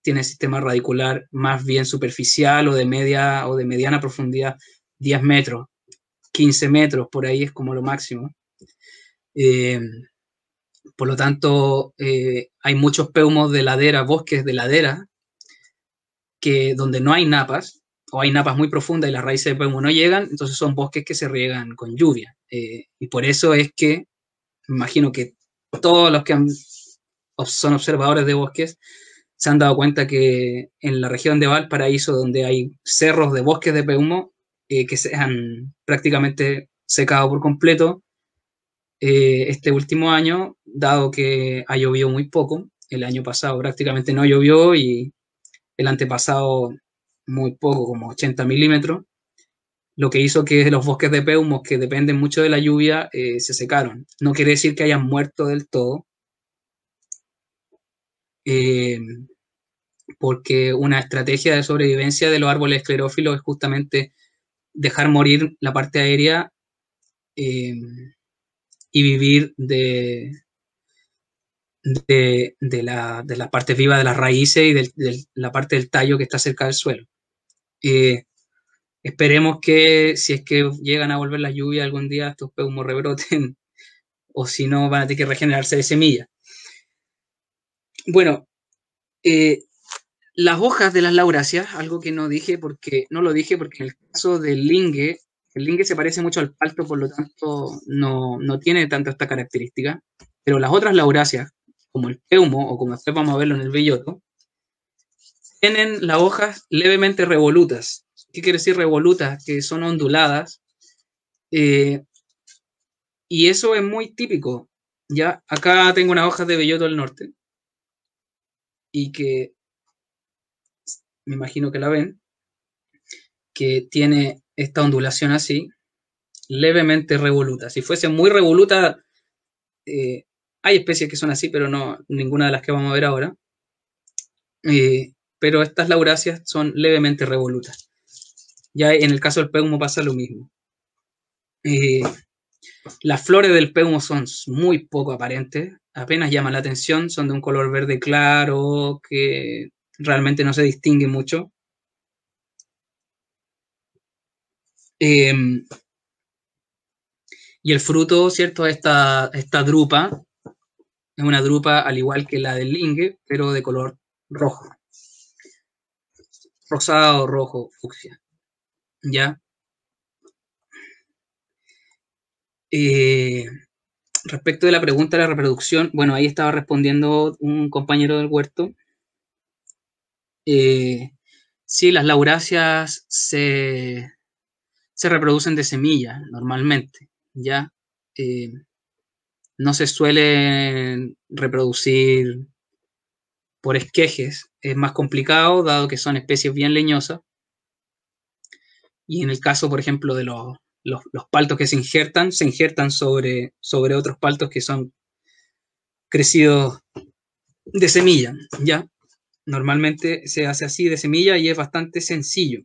tiene sistema radicular más bien superficial o de mediana profundidad, 10 metros, 15 metros, por ahí es como lo máximo. Por lo tanto, hay muchos peumos de ladera, bosques de ladera, donde no hay napas, o hay napas muy profundas y las raíces de peumo no llegan, entonces son bosques que se riegan con lluvia. Y por eso es que, me imagino que todos los que son observadores de bosques se han dado cuenta que en la región de Valparaíso, donde hay cerros de bosques de peumo que se han prácticamente secado por completo, este último año, dado que ha llovido muy poco, el año pasado prácticamente no llovió y el antepasado muy poco, como 80 milímetros, lo que hizo que los bosques de peumos, que dependen mucho de la lluvia, se secaron. No quiere decir que hayan muerto del todo, eh, porque una estrategia de sobrevivencia de los árboles esclerófilos es justamente dejar morir la parte aérea eh, y vivir de la parte viva de las raíces y de la parte del tallo que está cerca del suelo. Esperemos que si es que llegan a volver las lluvias algún día estos peumos rebroten o si no van a tener que regenerarse de semillas. Bueno, las hojas de las lauráceas, algo que no lo dije porque en el caso del lingue, el lingue se parece mucho al palto, por lo tanto no tiene tanto esta característica, pero las otras lauráceas, como el peumo o como después vamos a verlo en el belloto, tienen las hojas levemente revolutas. ¿Qué quiere decir revolutas? Que son onduladas. Y eso es muy típico. Ya, acá tengo una hoja de belloto del norte y que me imagino que la ven, que tiene esta ondulación así, levemente revoluta. Si fuese muy revoluta, hay especies que son así, pero no ninguna de las que vamos a ver ahora. Pero estas lauráceas son levemente revolutas. Ya en el caso del peumo pasa lo mismo. Las flores del peumo son muy poco aparentes, apenas llaman la atención, son de un color verde claro que realmente no se distingue mucho. Y el fruto, ¿cierto? Esta drupa es una drupa al igual que la del lingue, pero de color rojo, rosado, rojo, fucsia. ¿Ya? Respecto de la pregunta de la reproducción, bueno, ahí estaba respondiendo un compañero del huerto. Sí, las lauráceas se reproducen de semilla normalmente, ¿ya? No se suelen reproducir por esquejes, es más complicado dado que son especies bien leñosas. Y en el caso, por ejemplo, de los paltos que se injertan sobre otros paltos que son crecidos de semilla, ¿ya? Normalmente se hace así de semilla y es bastante sencillo.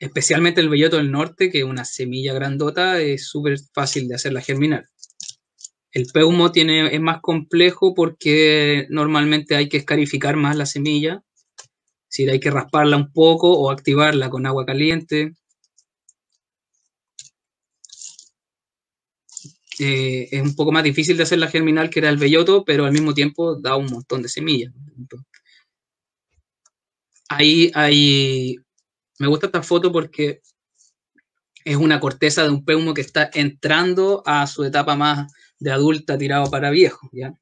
Especialmente el belloto del norte, que es una semilla grandota, es súper fácil de hacerla germinar. El peumo es más complejo porque normalmente hay que escarificar más la semilla, es decir, hay que rasparla un poco o activarla con agua caliente. Es un poco más difícil de hacer la germinal que era el belloto, pero al mismo tiempo da un montón de semillas. Ahí hay Me gusta esta foto porque es una corteza de un peumo que está entrando a su etapa más de adulta, tirado para viejo, ¿ya?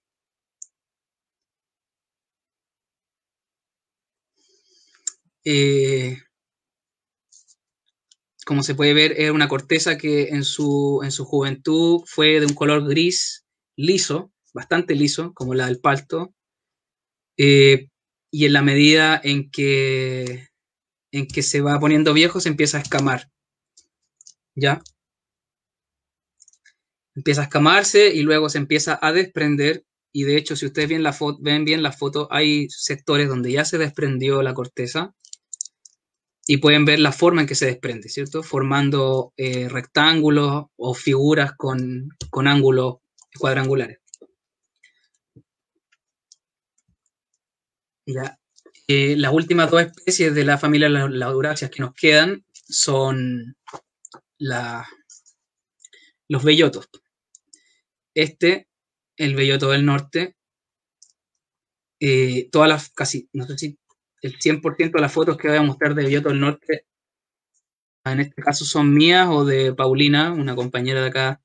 Como se puede ver, es una corteza que en su juventud fue de un color gris liso, bastante liso, como la del palto, y en la medida en que se va poniendo viejo se empieza a escamar, ¿ya? Empieza a escamarse y luego se empieza a desprender, y de hecho, si ustedes ven bien la foto, hay sectores donde ya se desprendió la corteza, y pueden ver la forma en que se desprende, ¿cierto? Formando rectángulos o figuras con ángulos cuadrangulares. ¿Ya? Las últimas dos especies de la familia Lauraceae que nos quedan son los bellotos. El belloto del norte, casi, no sé si el 100% de las fotos que voy a mostrar de belloto del norte, en este caso son mías o de Paulina, una compañera de acá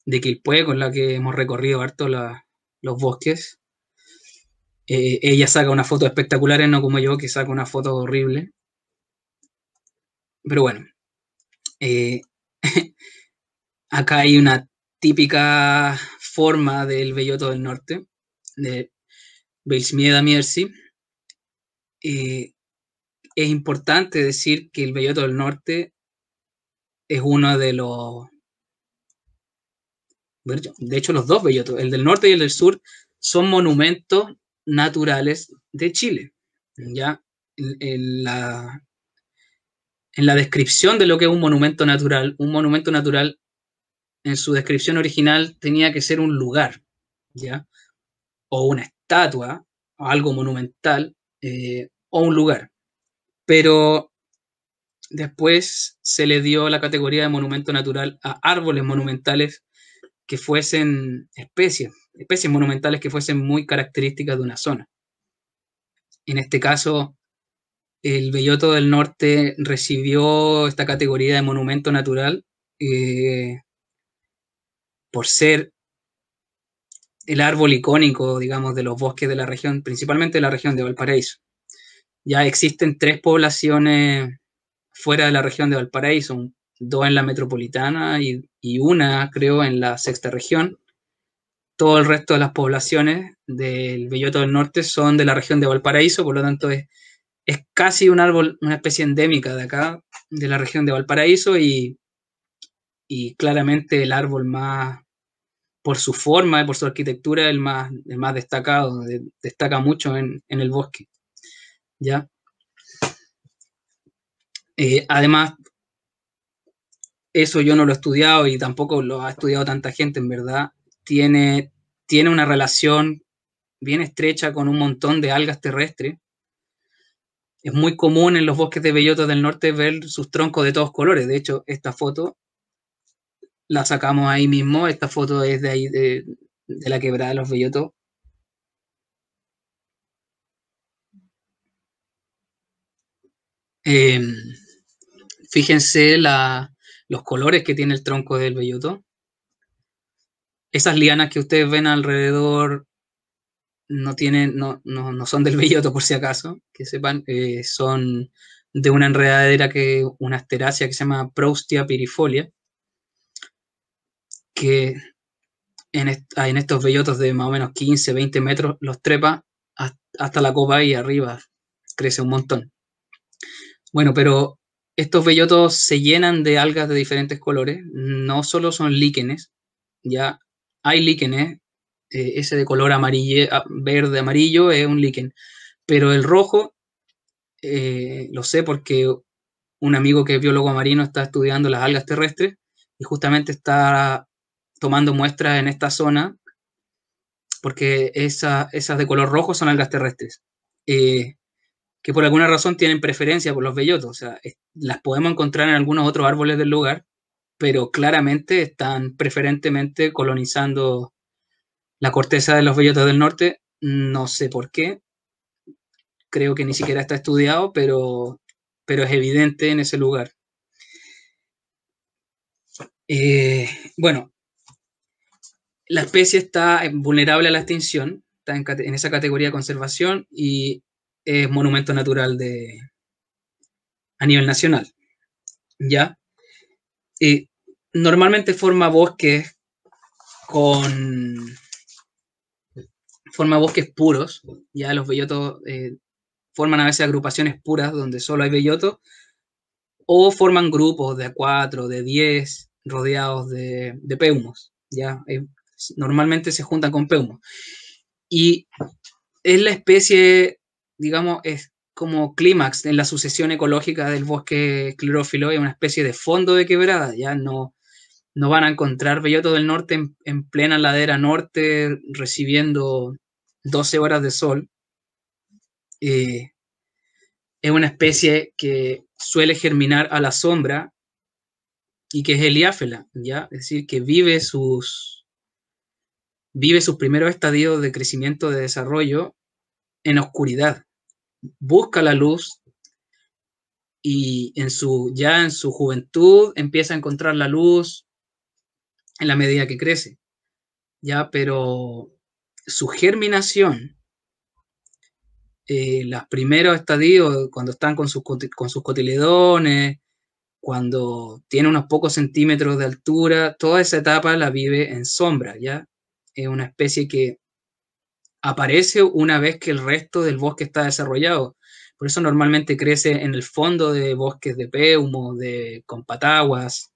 de Quilpué, con la que hemos recorrido harto los bosques. Ella saca unas fotos espectaculares, no como yo, que saco una foto horrible. Pero bueno, eh, acá hay una típica forma del belloto del norte, de Bellsmieda miersi. Es importante decir que el belloto del norte es uno de los... De hecho, los dos bellotos, el del norte y el del sur, son monumentos naturales de Chile. ¿Ya? En la descripción de lo que es un monumento natural, en su descripción original tenía que ser un lugar, ¿ya? O una estatua, o algo monumental, o un lugar. Pero después se le dio la categoría de monumento natural a árboles monumentales que fuesen especies monumentales que fuesen muy características de una zona. En este caso, el belloto del norte recibió esta categoría de monumento natural por ser el árbol icónico, digamos, de los bosques de la región, principalmente de la región de Valparaíso. Ya existen 3 poblaciones fuera de la región de Valparaíso, 2 en la metropolitana y una, creo, en la sexta región. Todo el resto de las poblaciones del belloto del norte son de la región de Valparaíso, por lo tanto es casi un árbol, una especie endémica de acá, de la región de Valparaíso, y claramente el árbol más, por su forma y por su arquitectura, el más destacado, destaca mucho en el bosque, ¿ya? Además, eso yo no lo he estudiado y tampoco lo ha estudiado tanta gente, en verdad, tiene una relación bien estrecha con un montón de algas terrestres. Es muy común en los bosques de bellotos del norte ver sus troncos de todos colores. De hecho, esta foto la sacamos ahí mismo. Esta foto es de ahí, de la quebrada de los bellotos. Eh, Fíjense los colores que tiene el tronco del belloto. Esas lianas que ustedes ven alrededor no son del belloto, por si acaso, que sepan, son de una enredadera, una asterácea que se llama Proustia pirifolia, que en estos bellotos de más o menos 15, 20 metros los trepa hasta la copa y arriba crece un montón. Bueno, pero estos bellotos se llenan de algas de diferentes colores, no solo son líquenes, ya hay líquenes, ese de color verde amarillo es un líquen, pero el rojo, lo sé porque un amigo que es biólogo marino está estudiando las algas terrestres y justamente está tomando muestras en esta zona porque esas de color rojo son algas terrestres, que por alguna razón tienen preferencia por los bellotos. O sea, las podemos encontrar en algunos otros árboles del lugar, pero claramente están preferentemente colonizando la corteza de los bellotos del norte. No sé por qué, creo que ni siquiera está estudiado, pero pero es evidente en ese lugar. Bueno, la especie está vulnerable a la extinción, está en esa categoría de conservación y es monumento natural a nivel nacional, ¿ya? Normalmente forma bosques puros, ya los bellotos forman a veces agrupaciones puras donde solo hay bellotos, o forman grupos de 4, de 10, rodeados de peumos, ya normalmente se juntan con peumos. Y es la especie, digamos, es como clímax en la sucesión ecológica del bosque esclerófilo, es una especie de fondo de quebrada, ya no van a encontrar belloto del norte en plena ladera norte recibiendo 12 horas de sol. Es una especie que suele germinar a la sombra y que es heliáfila, ¿ya? Es decir, que vive sus primeros estadios de crecimiento, de desarrollo en oscuridad. Busca la luz y ya en su juventud empieza a encontrar la luz en la medida que crece, ¿ya? Pero su germinación, los primeros estadios, cuando están con sus cotiledones, cuando tiene unos pocos centímetros de altura, toda esa etapa la vive en sombra, ¿ya? Es una especie que aparece una vez que el resto del bosque está desarrollado. Por eso normalmente crece en el fondo de bosques de peumo, de compataguas,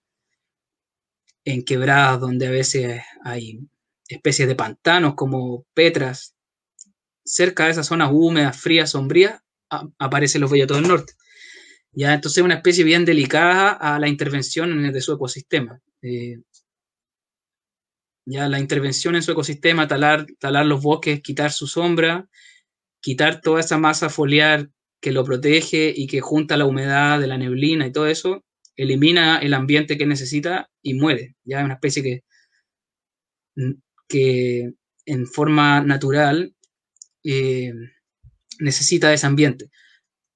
en quebradas donde a veces hay especies de pantanos como petras. Cerca de esas zonas húmedas, frías, sombrías, aparecen los bellotos del norte. Ya, entonces es una especie bien delicada a la intervención de su ecosistema. Ya la intervención en su ecosistema, talar los bosques, quitar su sombra, quitar toda esa masa foliar que lo protege y que junta la humedad de la neblina y todo eso, elimina el ambiente que necesita y muere. Ya es una especie que en forma natural necesita ese ambiente.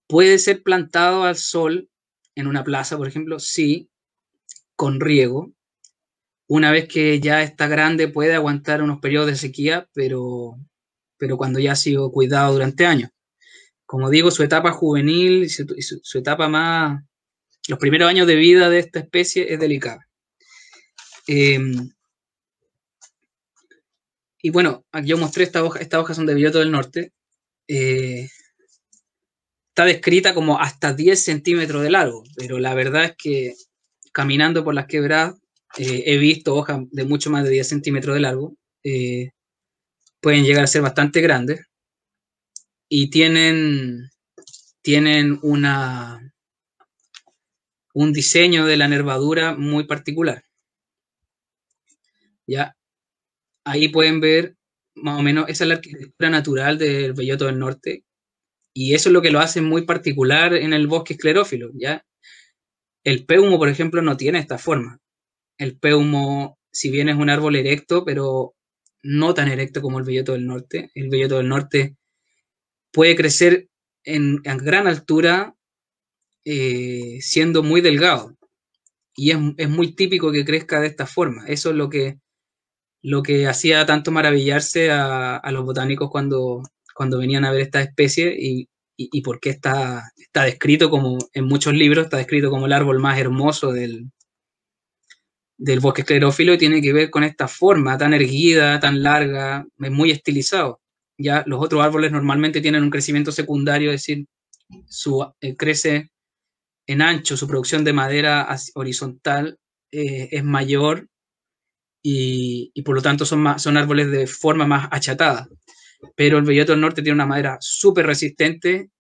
Puede ser plantado al sol en una plaza, por ejemplo, sí, con riego. Una vez que ya está grande puede aguantar unos periodos de sequía, pero cuando ya ha sido cuidado durante años. Como digo, su etapa juvenil y su etapa más, los primeros años de vida de esta especie es delicada. Y bueno, aquí yo mostré estas hojas son de belloto del norte. Está descrita como hasta 10 centímetros de largo, pero la verdad es que caminando por las quebradas he visto hojas de mucho más de 10 centímetros de largo. Pueden llegar a ser bastante grandes y tienen un diseño de la nervadura muy particular. ¿Ya? Ahí pueden ver más o menos, esa es la arquitectura natural del belloto del norte y eso es lo que lo hace muy particular en el bosque esclerófilo, ¿ya? El peumo, por ejemplo, no tiene esta forma. El peumo, si bien es un árbol erecto, pero no tan erecto como el belloto del norte. El belloto del norte puede crecer en gran altura siendo muy delgado y es muy típico que crezca de esta forma. Eso es lo que hacía tanto maravillarse a los botánicos cuando venían a ver esta especie y por qué está descrito como, en muchos libros, está descrito como el árbol más hermoso del bosque esclerófilo y tiene que ver con esta forma tan erguida, tan larga, es muy estilizado. Ya los otros árboles normalmente tienen un crecimiento secundario, es decir, crece en ancho, su producción de madera horizontal es mayor y por lo tanto son árboles de forma más achatada. Pero el belloto del norte tiene una madera súper resistente,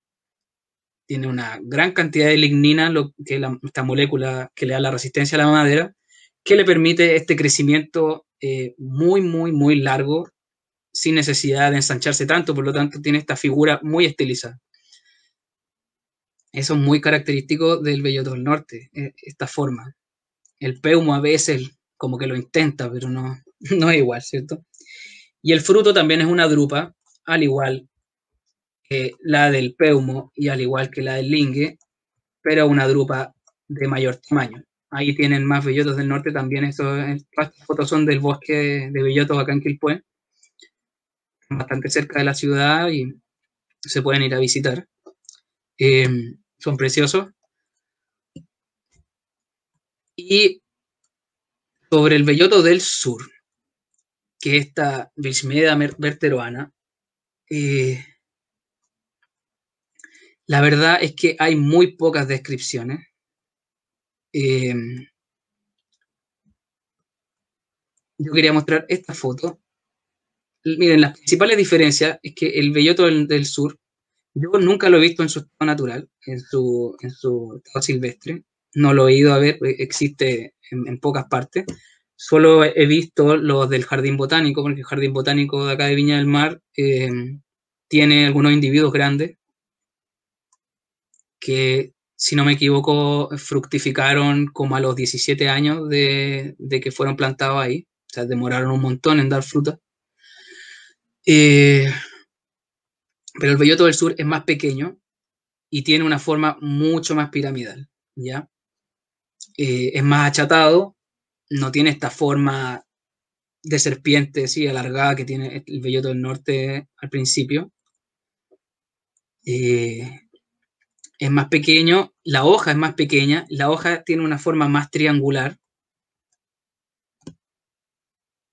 tiene una gran cantidad de lignina, esta molécula que le da la resistencia a la madera, que le permite este crecimiento muy, muy, muy largo, sin necesidad de ensancharse tanto, por lo tanto tiene esta figura muy estilizada. Eso es muy característico del belloto del norte, esta forma. El peumo a veces como que lo intenta, pero no, no es igual, ¿cierto? Y el fruto también es una drupa, al igual que la del peumo y al igual que la del lingue, pero una drupa de mayor tamaño. Ahí tienen más bellotos del norte también. Estas fotos son del bosque de bellotos acá en Quilpué, bastante cerca de la ciudad y se pueden ir a visitar. Son preciosos. Y sobre el belloto del sur, que es esta Vishmeda verteroana, la verdad es que hay muy pocas descripciones. Yo quería mostrar esta foto. Miren, las principales diferencias es que el belloto del sur, yo nunca lo he visto en su estado natural, en su estado silvestre. No lo he ido a ver, existe en pocas partes. Solo he visto los del jardín botánico, porque el jardín botánico de acá de Viña del Mar tiene algunos individuos grandes que, si no me equivoco, fructificaron como a los 17 años de que fueron plantados ahí. O sea, demoraron un montón en dar fruta. Pero el belloto del sur es más pequeño y tiene una forma mucho más piramidal, ¿ya? Es más achatado, no tiene esta forma de serpiente, sí, alargada que tiene el belloto del norte al principio. Es más pequeño, la hoja es más pequeña, la hoja tiene una forma más triangular.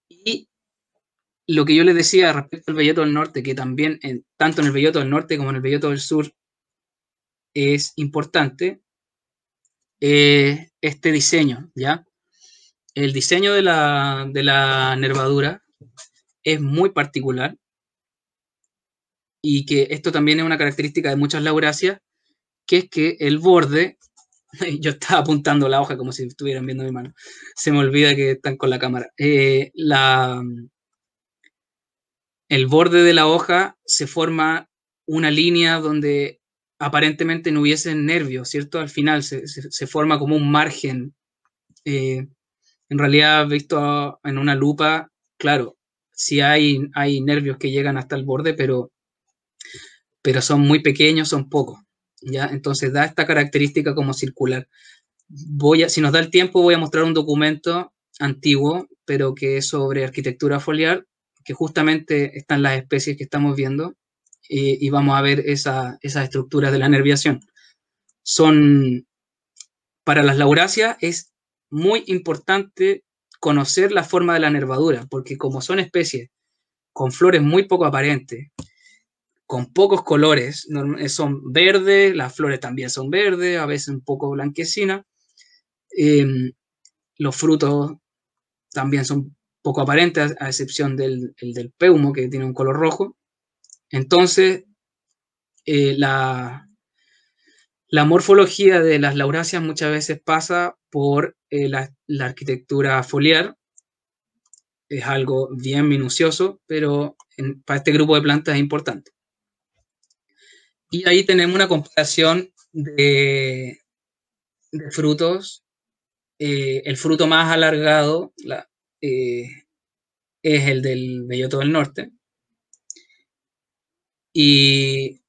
Y lo que yo les decía respecto al belloto del norte, que también tanto en el belloto del norte como en el belloto del sur es importante, este diseño, ¿ya? El diseño de la nervadura es muy particular y que esto también es una característica de muchas lauráceas, que es que el borde, yo estaba apuntando la hoja como si estuvieran viendo mi mano, se me olvida que están con la cámara, el borde de la hoja se forma una línea donde aparentemente no hubiese nervios, ¿cierto? Al final se forma como un margen. En realidad, visto en una lupa, claro, sí hay nervios que llegan hasta el borde, pero son muy pequeños, son pocos, ¿ya? Entonces da esta característica como circular. Si nos da el tiempo, voy a mostrar un documento antiguo, pero que es sobre arquitectura foliar, que justamente están las especies que estamos viendo, y vamos a ver esas estructuras de la nerviación. Para las lauráceas es muy importante conocer la forma de la nervadura, porque como son especies con flores muy poco aparentes, con pocos colores, son verdes, las flores también son verdes, a veces un poco blanquecinas, los frutos también son poco aparentes, a excepción del peumo, que tiene un color rojo. Entonces, la morfología de las lauráceas muchas veces pasa por la arquitectura foliar. Es algo bien minucioso, pero para este grupo de plantas es importante. Y ahí tenemos una comparación de frutos. El fruto más alargado es el del belloto del norte. Y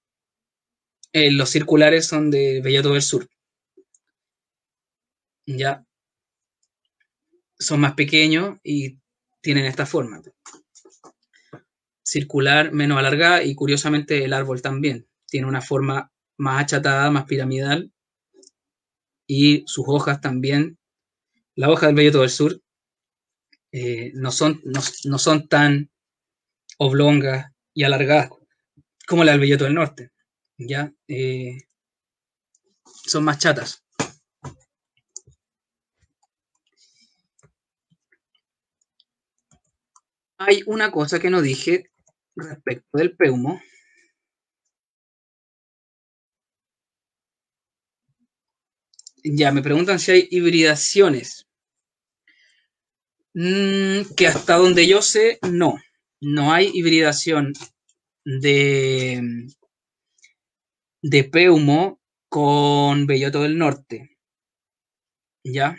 los circulares son de belloto del sur. Ya son más pequeños y tienen esta forma. Circular, menos alargada, y curiosamente el árbol también tiene una forma más achatada, más piramidal, y sus hojas también. La hoja del belloto del sur no son tan oblongas y alargadas como la del belloto del norte, ¿ya? Son más chatas. Hay una cosa que no dije respecto del peumo. Ya, me preguntan si hay hibridaciones. Que hasta donde yo sé, no. No hay hibridación de peumo con belloto del norte. ¿Ya?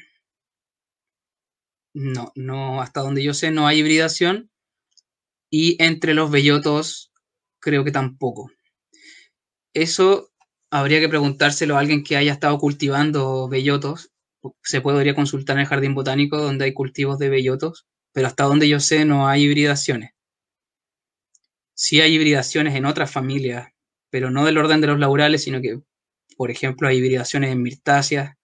No, hasta donde yo sé no hay hibridación, y entre los bellotos creo que tampoco. Eso habría que preguntárselo a alguien que haya estado cultivando bellotos. Se podría consultar en el jardín botánico donde hay cultivos de bellotos, pero hasta donde yo sé no hay hibridaciones. Sí hay hibridaciones en otras familias, pero no del orden de los laurales, sino que, por ejemplo, hay hibridaciones en mirtáceas.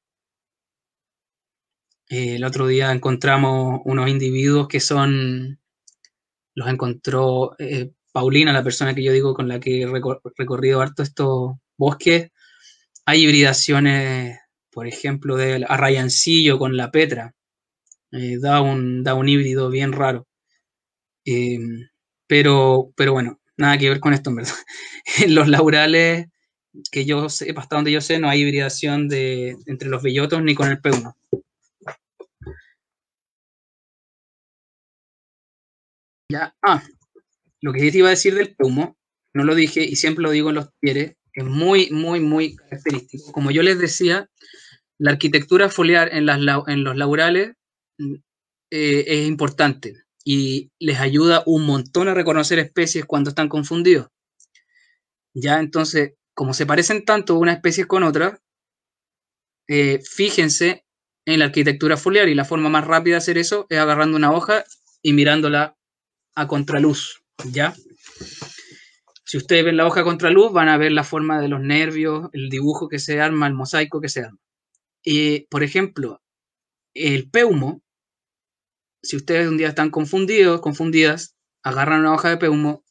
El otro día encontramos unos individuos que los encontró Paulina, la persona que yo digo con la que he recorrido harto estos bosques. Hay hibridaciones, por ejemplo, del arrayancillo con la petra. Da un híbrido bien raro. Eh, pero bueno, nada que ver con esto, en verdad. En los laurales, que yo sé, hasta donde yo sé, no hay hibridación entre los bellotos ni con el peumo. Ya, lo que yo te iba a decir del peumo, no lo dije y siempre lo digo en los talleres, es muy, muy, muy característico. Como yo les decía, la arquitectura foliar en los laurales es importante y les ayuda un montón a reconocer especies cuando están confundidos. Ya, entonces, como se parecen tanto una especie con otra, fíjense en la arquitectura foliar y la forma más rápida de hacer eso es agarrando una hoja y mirándola a contraluz, ¿ya? Si ustedes ven la hoja a contraluz, van a ver la forma de los nervios, el dibujo que se arma, el mosaico que se arma. Por ejemplo, el peumo, si ustedes un día están confundidos, confundidas, agarran una hoja de peumo,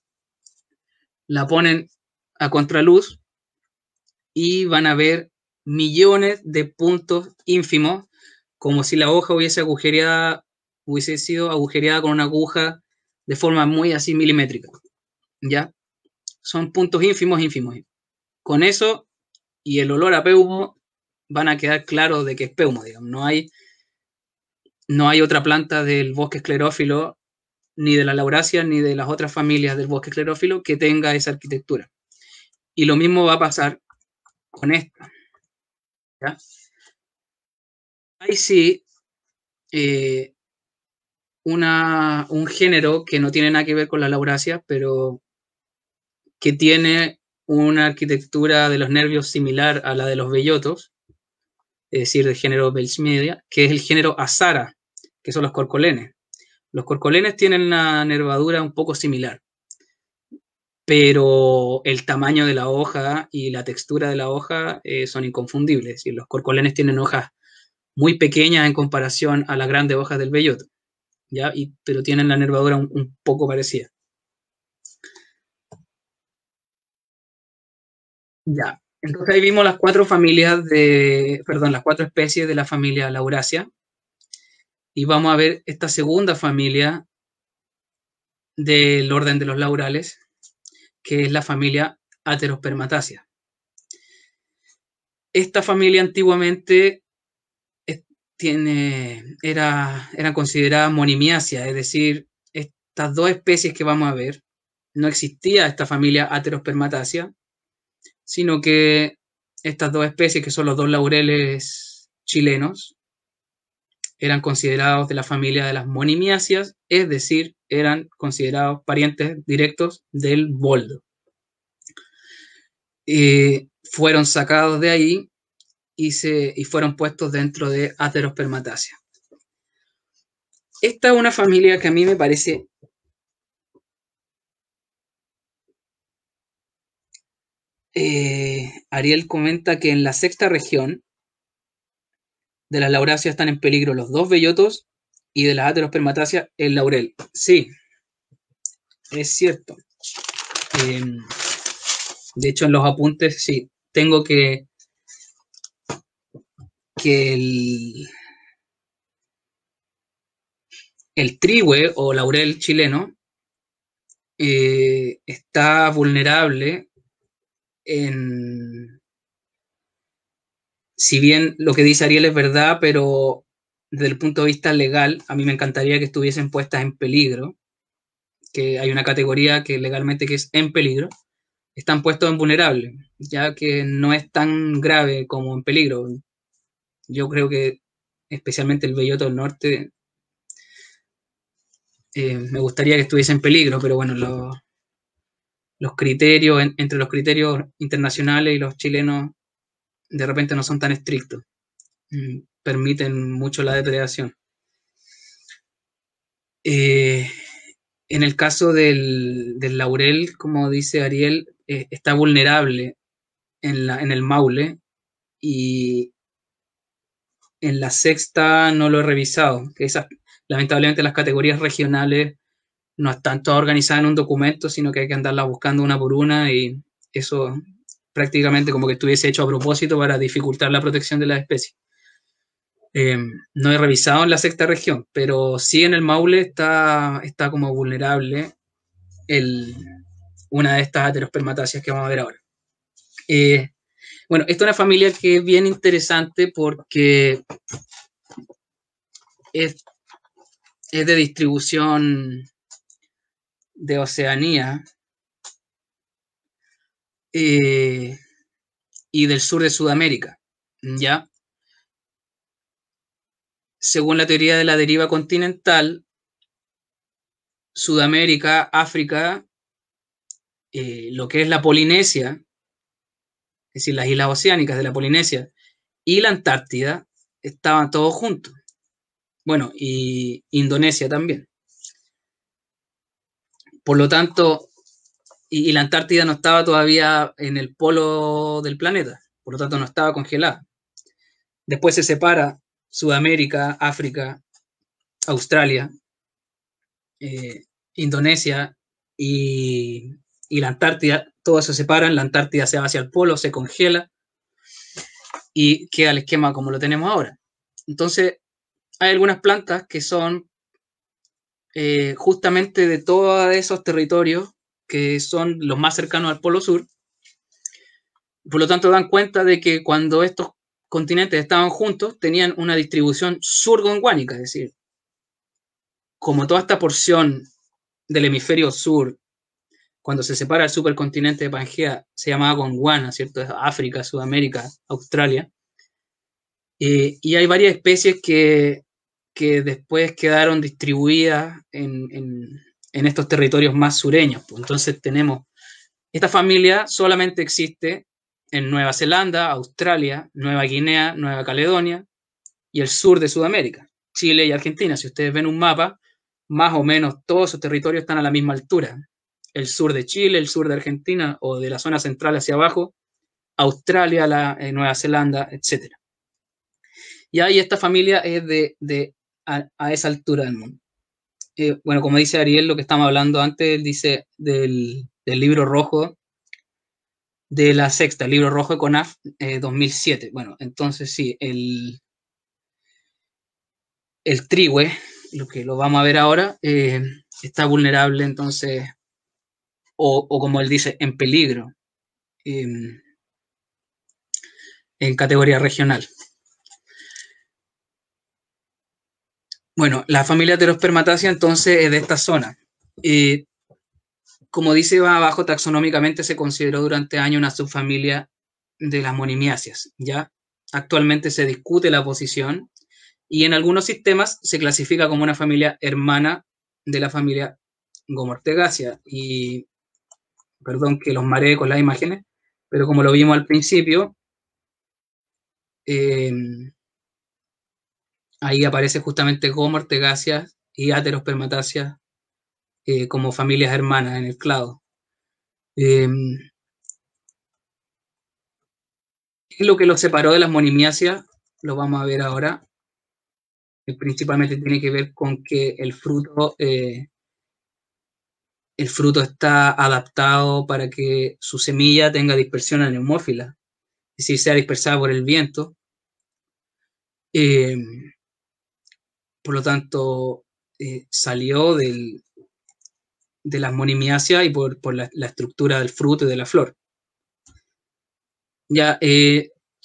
la ponen a contraluz y van a ver millones de puntos ínfimos, como si la hoja hubiese sido agujereada con una aguja de forma muy así milimétrica, ¿ya? Son puntos ínfimos, ínfimos. Con eso y el olor a peumo van a quedar claros de que es peumo, digamos. No hay otra planta del bosque esclerófilo, ni de la laurasia, ni de las otras familias del bosque esclerófilo que tenga esa arquitectura. Y lo mismo va a pasar con esta, ¿ya? Ahí sí, eh, un género que no tiene nada que ver con la laurasia, pero que tiene una arquitectura de los nervios similar a la de los bellotos, es decir, del género Belchmedia, que es el género Azara, que son los corcolenes. Los corcolenes tienen una nervadura un poco similar, pero el tamaño de la hoja y la textura de la hoja son inconfundibles. Y los corcolenes tienen hojas muy pequeñas en comparación a las grandes hojas del belloto, ¿ya? Pero tienen la nervadura un poco parecida. Ya, entonces ahí vimos las cuatro las cuatro especies de la familia Laurasia. Y vamos a ver esta segunda familia del orden de los laurales, que es la familia Aterospermatácea. Esta familia antiguamente era considerada monimiacia, es decir, estas dos especies que vamos a ver, no existía esta familia Aterospermatácea, sino que estas dos especies, que son los dos laureles chilenos, eran considerados de la familia de las monimiáceas, es decir, eran considerados parientes directos del boldo. Fueron sacados de ahí y fueron puestos dentro de Aterospermatácea. Esta es una familia que a mí me parece Ariel comenta que en la sexta región de las lauráceas están en peligro los dos bellotos y de las Aterospermatáceas el laurel. Sí, es cierto. Eh, de hecho, en los apuntes sí, tengo que el trihue o laurel chileno está vulnerable si bien lo que dice Ariel es verdad, pero desde el punto de vista legal, a mí me encantaría que estuviesen puestas en peligro, que hay una categoría que legalmente que es en peligro, están puestos en vulnerable, ya que no es tan grave como en peligro. Yo creo que especialmente el belloto del norte me gustaría que estuviese en peligro, pero bueno, los criterios, entre los criterios internacionales y los chilenos, de repente no son tan estrictos. Permiten mucho la depredación. En el caso del laurel, como dice Ariel, está vulnerable en el Maule, y en la sexta no lo he revisado, que lamentablemente las categorías regionales no están todas organizadas en un documento, sino que hay que andarlas buscando una por una, y eso prácticamente como que estuviese hecho a propósito para dificultar la protección de las especies. No he revisado en la sexta región, pero sí en el Maule está como vulnerable una de estas aterospermatáceas que vamos a ver ahora. Bueno, esta es una familia que es bien interesante porque es de distribución de Oceanía y del sur de Sudamérica, ¿ya? Según la teoría de la deriva continental, Sudamérica, África, lo que es la Polinesia, es decir, las islas oceánicas de la Polinesia, y la Antártida, estaban todos juntos. Bueno, y Indonesia también. Por lo tanto, y la Antártida no estaba todavía en el polo del planeta, por lo tanto no estaba congelada. Después se separa Sudamérica, África, Australia, Indonesia y la Antártida, todos se separan, la Antártida se va hacia el polo, se congela y queda el esquema como lo tenemos ahora. Entonces, hay algunas plantas que son justamente de todos esos territorios que son los más cercanos al polo sur. Por lo tanto, dan cuenta de que cuando estos continentes estaban juntos, tenían una distribución surgonguánica, es decir, como toda esta porción del hemisferio sur, cuando se separa el supercontinente de Pangea, se llamaba Gondwana, ¿cierto? África, Sudamérica, Australia. Y hay varias especies que después quedaron distribuidas en estos territorios más sureños. Entonces tenemos, esta familia solamente existe en Nueva Zelanda, Australia, Nueva Guinea, Nueva Caledonia y el sur de Sudamérica, Chile y Argentina. Si ustedes ven un mapa, más o menos todos esos territorios están a la misma altura. El sur de Chile, el sur de Argentina o de la zona central hacia abajo, Australia, Nueva Zelanda, etc. Y ahí esta familia es a esa altura del mundo. Bueno, como dice Ariel, lo que estamos hablando antes, dice del libro rojo de la sexta, el libro rojo de CONAF 2007. Bueno, entonces sí, el trigüe, lo que lo vamos a ver ahora, está vulnerable, entonces, o como él dice, en peligro, en categoría regional. Bueno, la familia Pterospermataceae entonces es de esta zona. Como dice abajo, taxonómicamente se consideró durante años una subfamilia de las monimiáceas. Ya actualmente se discute la posición y en algunos sistemas se clasifica como una familia hermana de la familia Gomortegaceae. Y perdón que los maree con las imágenes, pero como lo vimos al principio, ahí aparece justamente Gomortegaceae y Aterospermataceae como familias hermanas en el clado. ¿Qué es lo que los separó de las monimiáceas? Lo vamos a ver ahora. Principalmente tiene que ver con que el fruto está adaptado para que su semilla tenga dispersión aneumófila, es decir, sea dispersada por el viento. Por lo tanto, salió de las monimiáceas y por la estructura del fruto y de la flor. Ya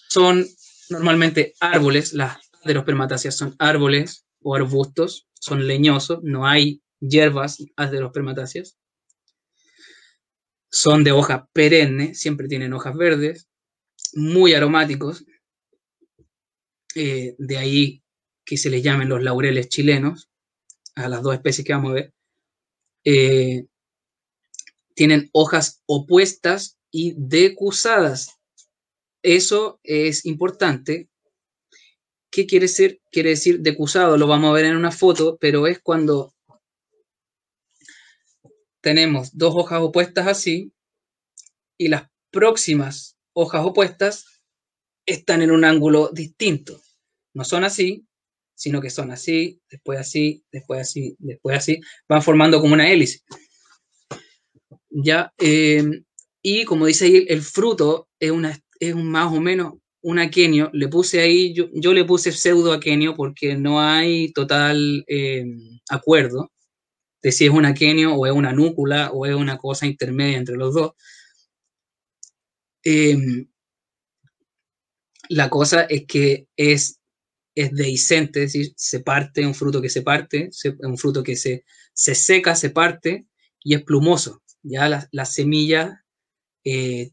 son normalmente árboles, las aterospermatáceas son árboles o arbustos, son leñosos, no hay hierbas aterospermatáceas. Son de hoja perenne, siempre tienen hojas verdes, muy aromáticos, de ahí que se les llamen los laureles chilenos, a las dos especies que vamos a ver. tienen hojas opuestas y decusadas. Eso es importante. ¿Qué quiere decir? Quiere decir decusado, lo vamos a ver en una foto, pero es cuando tenemos dos hojas opuestas así y las próximas hojas opuestas están en un ángulo distinto. No son así, sino que son así, después así, después así, después así. Van formando como una hélice. ¿Ya? Y como dice ahí, el fruto es un más o menos un aquenio. Le puse ahí, yo le puse pseudo aquenio porque no hay total acuerdo de si es un aquenio o es una núcula o es una cosa intermedia entre los dos. La cosa es que es dehiscente, es decir, se parte, un fruto que se parte, un fruto que se seca, se parte y es plumoso. Ya las semillas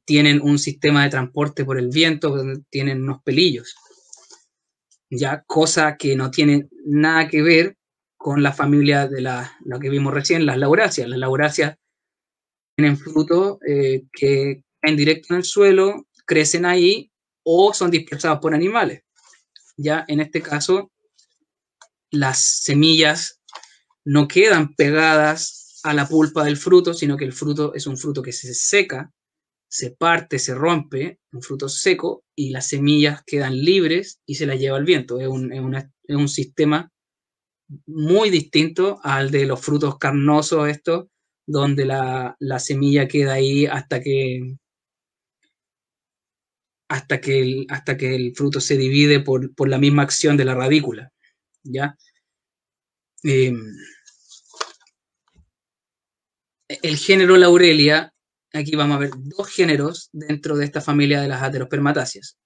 tienen un sistema de transporte por el viento, tienen unos pelillos. Ya, cosa que no tiene nada que ver con la familia de lo que vimos recién, las lauráceas. Las lauráceas tienen frutos que caen directo en el suelo, crecen ahí o son dispersados por animales. Ya en este caso, las semillas no quedan pegadas a la pulpa del fruto, sino que el fruto es un fruto que se seca, se parte, se rompe, un fruto seco, y las semillas quedan libres y se las lleva el viento. Es un sistema muy distinto al de los frutos carnosos estos, donde la semilla queda ahí hasta que el fruto se divide por la misma acción de la radícula. ¿Ya? El género Laurelia, aquí vamos a ver dos géneros dentro de esta familia de las aterospermatáceas,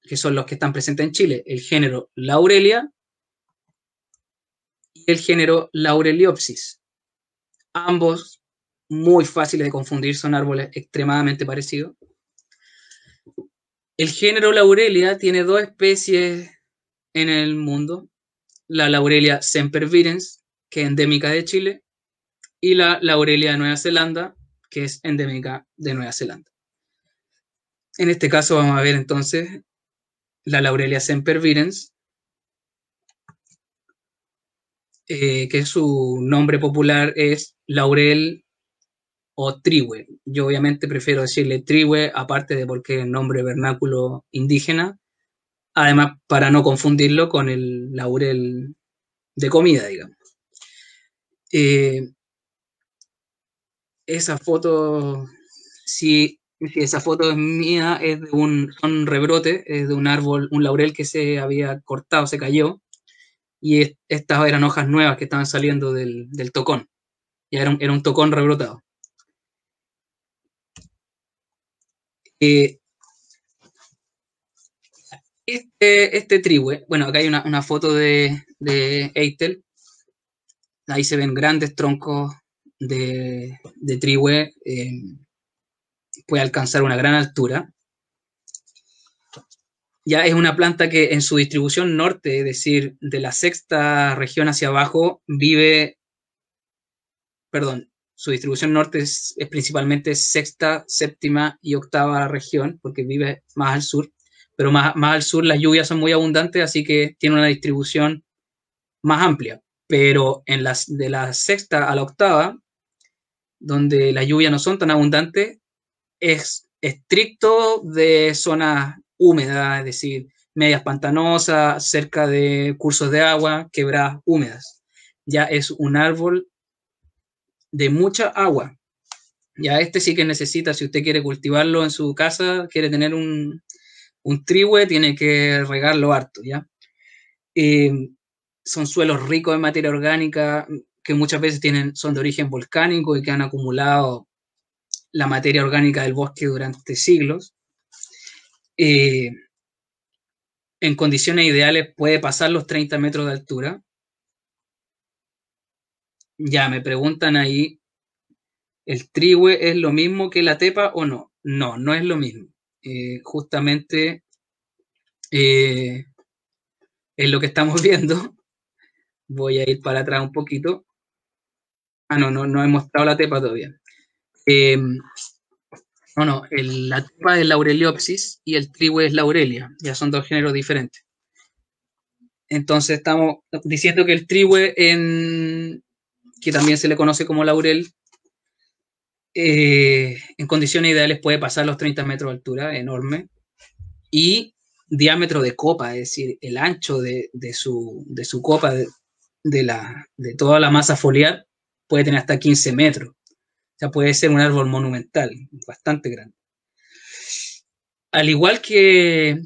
que son los que están presentes en Chile, el género Laurelia y el género Laureliopsis. Ambos muy fáciles de confundir, son árboles extremadamente parecidos. El género Laurelia tiene dos especies en el mundo, la Laurelia sempervirens, que es endémica de Chile, y la Laurelia de Nueva Zelanda, que es endémica de Nueva Zelanda. En este caso vamos a ver entonces la Laurelia sempervirens, que su nombre popular es laurel o trihue. Yo obviamente prefiero decirle trihue, aparte de porque es nombre vernáculo indígena, además para no confundirlo con el laurel de comida, digamos. Esa foto, si esa foto es mía, es de son rebrotes, es de un árbol, un laurel que se había cortado, se cayó, y estas eran hojas nuevas que estaban saliendo del tocón. Ya era un tocón rebrotado. Eh, este trihue, bueno, acá hay una foto de Eitel, ahí se ven grandes troncos de trihue, puede alcanzar una gran altura. Ya es una planta que en su distribución norte, es decir, de la sexta región hacia abajo, su distribución norte es principalmente sexta, séptima y octava región, porque vive más al sur, pero más al sur las lluvias son muy abundantes, así que tiene una distribución más amplia. Pero de la sexta a la octava, donde las lluvias no son tan abundantes, es estricto de zonas húmedas, es decir, medias pantanosas, cerca de cursos de agua, quebradas húmedas. Ya es un árbol de mucha agua. Ya este sí que necesita, si usted quiere cultivarlo en su casa, quiere tener un trihue, tiene que regarlo harto, ¿ya? Son suelos ricos en materia orgánica que muchas veces son de origen volcánico y que han acumulado la materia orgánica del bosque durante siglos. En condiciones ideales puede pasar los 30 metros de altura. Ya me preguntan ahí, ¿el trihue es lo mismo que la tepa o no? No, no es lo mismo. Justamente es lo que estamos viendo. Voy a ir para atrás un poquito. Ah, no he mostrado la tepa todavía. La tepa es Laureliopsis y el trihue es Laurelia, ya son dos géneros diferentes. Entonces estamos diciendo que el trihue, que también se le conoce como laurel, en condiciones ideales puede pasar los 30 metros de altura, enorme, y diámetro de copa, es decir, el ancho de su copa, de toda la masa foliar, puede tener hasta 15 metros. O sea, puede ser un árbol monumental, bastante grande. Al igual que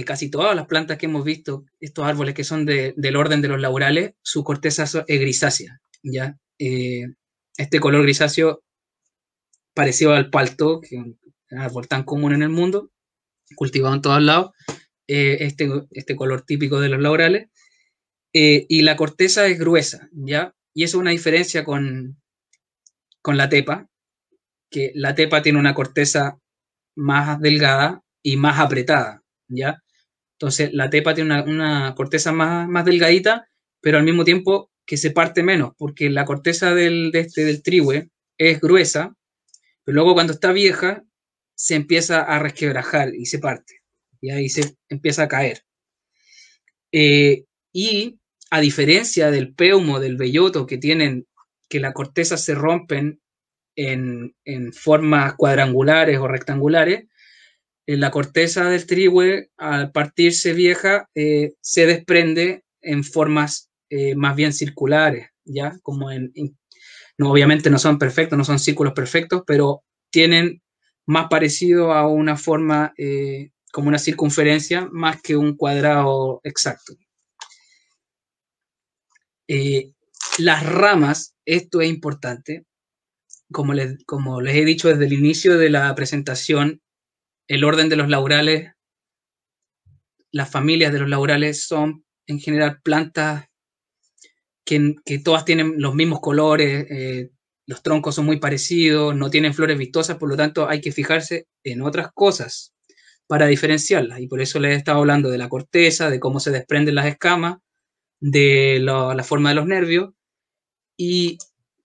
casi todas las plantas que hemos visto, estos árboles que son del orden de los laurales, su corteza es grisácea, ¿ya? Este color grisáceo parecido al palto, que es un árbol tan común en el mundo, cultivado en todos lados, este color típico de los laurales, y la corteza es gruesa, ¿ya? Y eso es una diferencia con la tepa, que la tepa tiene una corteza más delgada y más apretada, ¿ya? Entonces, la tepa tiene una corteza más delgadita, pero al mismo tiempo que se parte menos, porque la corteza del trihue es gruesa, pero luego cuando está vieja se empieza a resquebrajar y se parte, y ahí se empieza a caer. Y a diferencia del peumo, del belloto, que la corteza se rompen en formas cuadrangulares o rectangulares, la corteza del trihue, al partirse vieja, se desprende en formas más bien circulares, ¿ya? No, obviamente no son perfectos, no son círculos perfectos, pero tienen más parecido a una forma como una circunferencia más que un cuadrado exacto. Las ramas, esto es importante, como les he dicho desde el inicio de la presentación, el orden de los laurales, las familias de los laurales son en general plantas que todas tienen los mismos colores, los troncos son muy parecidos, no tienen flores vistosas, por lo tanto hay que fijarse en otras cosas para diferenciarlas, y por eso les he estado hablando de la corteza, de cómo se desprenden las escamas, de la forma de los nervios, y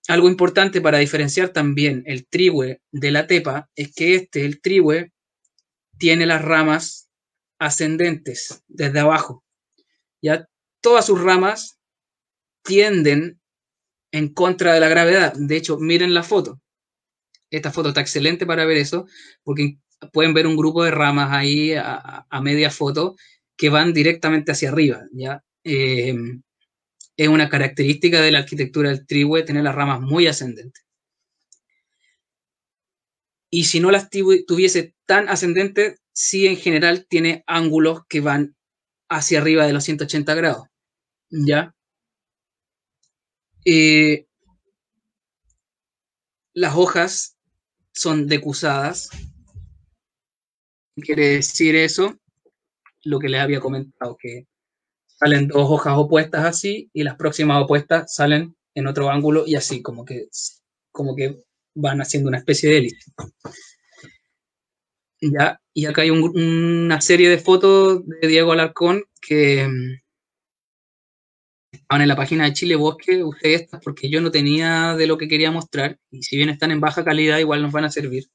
algo importante para diferenciar también el trihue de la tepa es que el trihue, tiene las ramas ascendentes desde abajo. Ya todas sus ramas tienden en contra de la gravedad. De hecho, miren la foto. Esta foto está excelente para ver eso, porque pueden ver un grupo de ramas ahí a media foto que van directamente hacia arriba, ¿ya? Es una característica de la arquitectura del trihue tener las ramas muy ascendentes. Y si no las tuviese tan ascendentes, sí en general tiene ángulos que van hacia arriba de los 180 grados, ¿ya? Las hojas son decusadas. ¿Qué quiere decir eso? Lo que les había comentado, que salen dos hojas opuestas así y las próximas opuestas salen en otro ángulo y así, como que van haciendo una especie de hélice. ¿Ya? Y acá hay una serie de fotos de Diego Alarcón que estaban en la página de Chile Bosque, ustedes, porque yo no tenía de lo que quería mostrar, y si bien están en baja calidad, igual nos van a servir.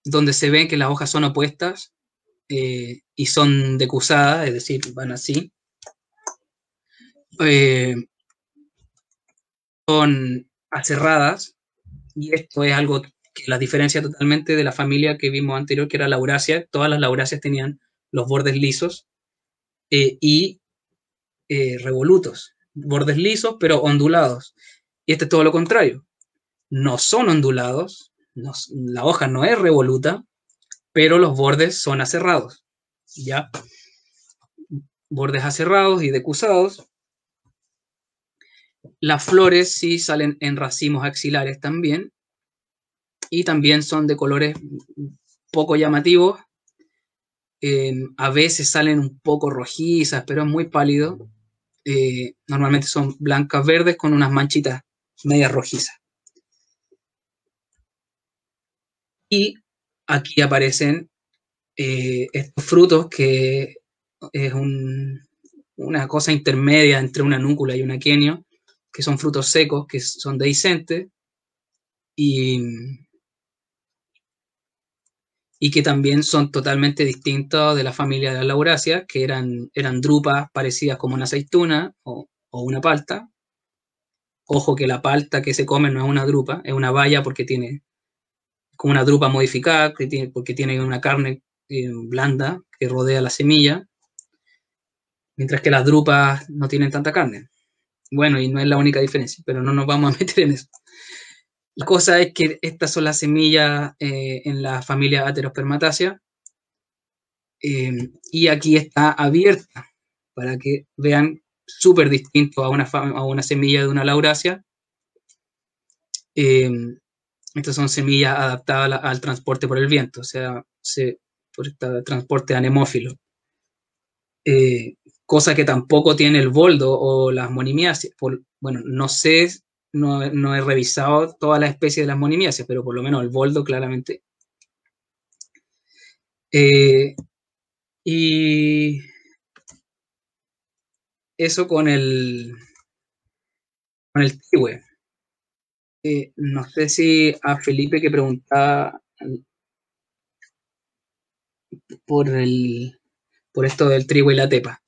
Donde se ven que las hojas son opuestas y son decusadas, es decir, van así. Son aserradas, y esto es algo que las diferencia totalmente de la familia que vimos anterior, que era Laurasia. Todas las Lauracias tenían los bordes lisos y revolutos, bordes lisos pero ondulados. Y este es todo lo contrario. No son ondulados, la hoja no es revoluta, pero los bordes son aserrados, ¿ya? Bordes aserrados y decusados. Las flores sí salen en racimos axilares también, y también son de colores poco llamativos. A veces salen un poco rojizas, pero es muy pálido. Normalmente son blancas verdes con unas manchitas medias rojizas. Y aquí aparecen estos frutos, que es una cosa intermedia entre una núcula y un aquenio, que son frutos secos, que son dehiscentes, y que también son totalmente distintos de la familia de las lauráceas, que eran drupas parecidas como una aceituna o una palta. Ojo que la palta que se come no es una drupa, es una baya porque tiene como una drupa modificada, porque tiene una carne blanda que rodea la semilla, mientras que las drupas no tienen tanta carne. Bueno, y no es la única diferencia, pero no nos vamos a meter en eso. La cosa es que estas son las semillas en la familia Aterospermatácea, y aquí está abierta para que vean súper distinto a una semilla de una laurácea. Estas son semillas adaptadas al transporte por el viento, o sea, por este transporte anemófilo. Cosa que tampoco tiene el boldo o las monimiáceas. Bueno, no sé, no he revisado todas las especies de las monimiáceas, pero por lo menos el boldo claramente. Y eso con el trihue. No sé si a Felipe que preguntaba por esto del trihue y la tepa.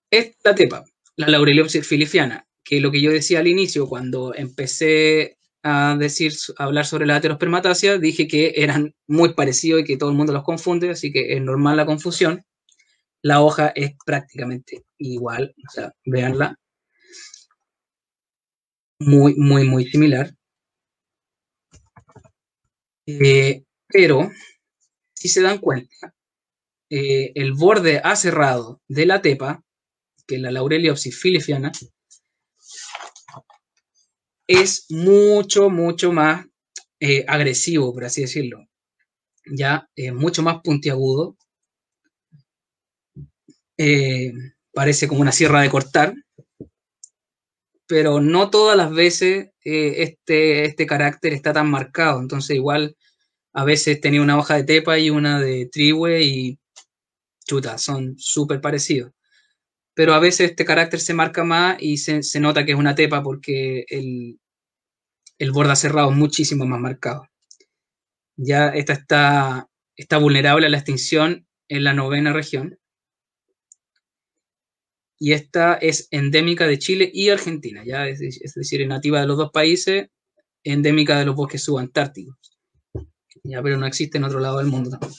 Esta tepa, la Laureliopsis filifiana, que lo que yo decía al inicio, cuando empecé a hablar sobre la Aterospermatácea, dije que eran muy parecidos y que todo el mundo los confunde, así que es normal la confusión. La hoja es prácticamente igual, o sea, veanla, muy, muy, muy similar. Pero, si se dan cuenta, el borde aserrado de la tepa, que es la Laureliopsis filifiana, es mucho, mucho más agresivo, por así decirlo. Ya mucho más puntiagudo. Parece como una sierra de cortar, pero no todas las veces este carácter está tan marcado. Entonces, igual a veces tenía una hoja de tepa y una de trihue y chuta, son súper parecidos. Pero a veces este carácter se marca más y se nota que es una tepa porque el borde cerrado es muchísimo más marcado. Ya esta está vulnerable a la extinción en la 9ª región. Y esta es endémica de Chile y Argentina, ¿ya? Es decir, es nativa de los dos países, endémica de los bosques subantárticos, ¿ya? Pero no existe en otro lado del mundo tampoco.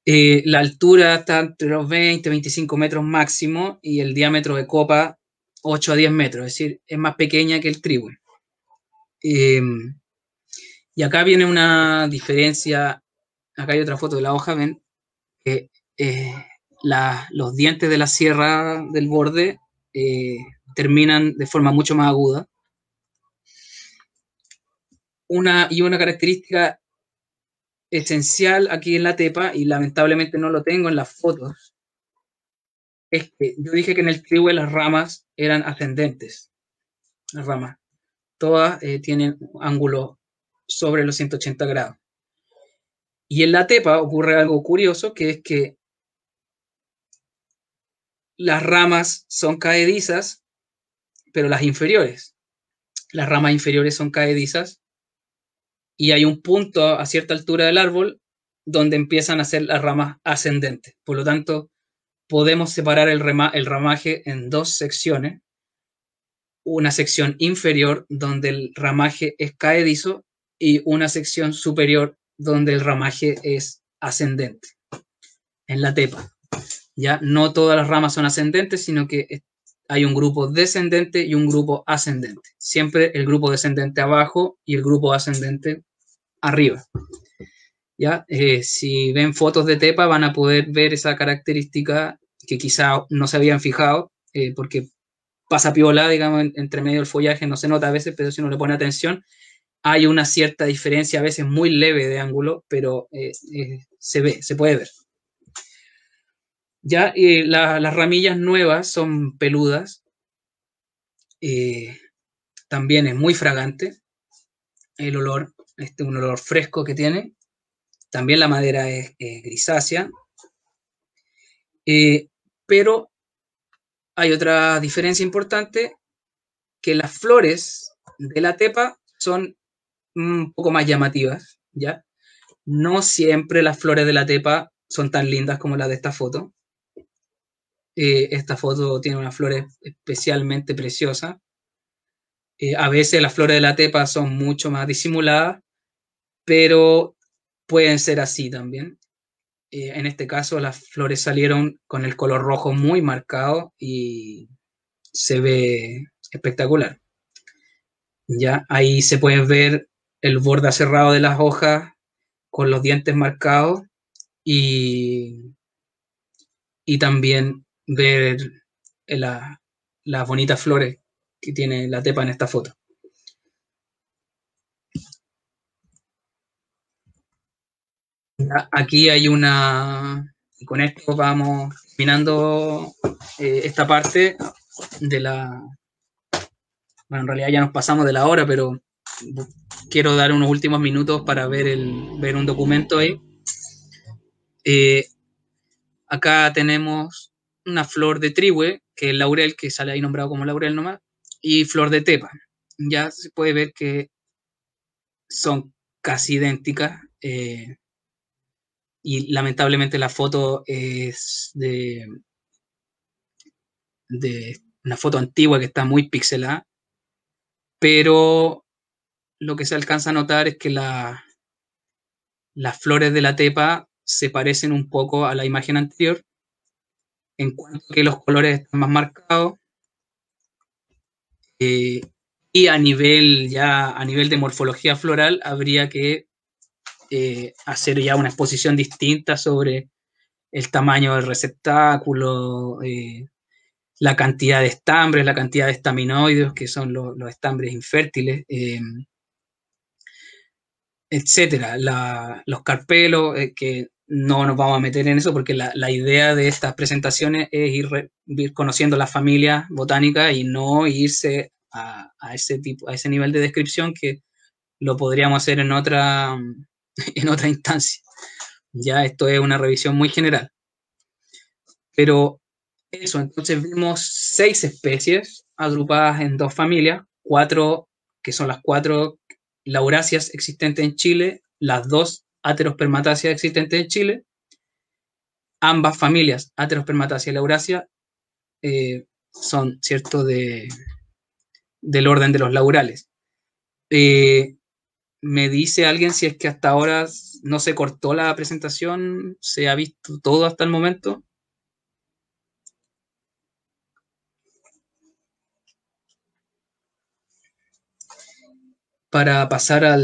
La altura está entre los 20 y 25 metros máximo y el diámetro de copa 8 a 10 metros, es decir, es más pequeña que el trihue. Y acá viene una diferencia, acá hay otra foto de la hoja, ven, que los dientes de la sierra del borde terminan de forma mucho más aguda. Una característica esencial aquí en la tepa, y lamentablemente no lo tengo en las fotos, es que yo dije que en el trihue las ramas eran ascendentes. Las ramas todas tienen ángulos sobre los 180 grados. Y en la tepa ocurre algo curioso, que es que las ramas son caedizas, pero las inferiores. Las ramas inferiores son caedizas y hay un punto a cierta altura del árbol donde empiezan a ser las ramas ascendentes. Por lo tanto, podemos separar el ramaje en dos secciones. Una sección inferior donde el ramaje es caedizo y una sección superior donde el ramaje es ascendente. En la tepa. Ya no todas las ramas son ascendentes, sino que hay un grupo descendente y un grupo ascendente. Siempre el grupo descendente abajo y el grupo ascendente arriba. ¿Ya? Si ven fotos de tepa van a poder ver esa característica que quizá no se habían fijado, porque pasa piola, digamos, entre medio del follaje, no se nota a veces, pero si uno le pone atención, hay una cierta diferencia, a veces muy leve de ángulo, pero se puede ver. Ya las ramillas nuevas son peludas, también es muy fragante el olor, un olor fresco que tiene. También la madera es grisácea, pero hay otra diferencia importante, que las flores de la tepa son un poco más llamativas, ¿ya? No siempre las flores de la tepa son tan lindas como las de esta foto. Esta foto tiene unas flores especialmente preciosas. A veces las flores de la tepa son mucho más disimuladas, pero pueden ser así también. En este caso, las flores salieron con el color rojo muy marcado y se ve espectacular. Ya ahí se puede ver el borde aserrado de las hojas con los dientes marcados y, y también ver la, las bonitas flores que tiene la tepa en esta foto. Aquí hay una, y con esto vamos terminando esta parte de la, bueno, en realidad ya nos pasamos de la hora, pero quiero dar unos últimos minutos para ver un documento ahí. Eh, Acá tenemos una flor de trihue, que es el laurel, que sale ahí nombrado como laurel nomás, y flor de tepa. Ya se puede ver que son casi idénticas. Y lamentablemente la foto es de una foto antigua que está muy pixelada, pero lo que se alcanza a notar es que las flores de la tepa se parecen un poco a la imagen anterior, en cuanto a que los colores están más marcados, eh, y a nivel de morfología floral habría que hacer ya una exposición distinta sobre el tamaño del receptáculo, la cantidad de estambres, la cantidad de estaminoides, que son los estambres infértiles, etcétera. Los carpelos, que no nos vamos a meter en eso porque la idea de estas presentaciones es ir conociendo la familia botánica y no irse a ese tipo, a ese nivel de descripción que lo podríamos hacer en otra, en otra instancia. Ya esto es una revisión muy general. Pero eso, entonces vimos 6 especies agrupadas en 2 familias, 4 que son las 4 lauráceas existentes en Chile, las 2 aterospermatáceas existentes en Chile. Ambas familias, aterospermatácea y laurácea, son, ¿cierto?, del orden de los laurales. Eh, ¿Me dice alguien si es que hasta ahora no se cortó la presentación? ¿Se ha visto todo hasta el momento? Para pasar a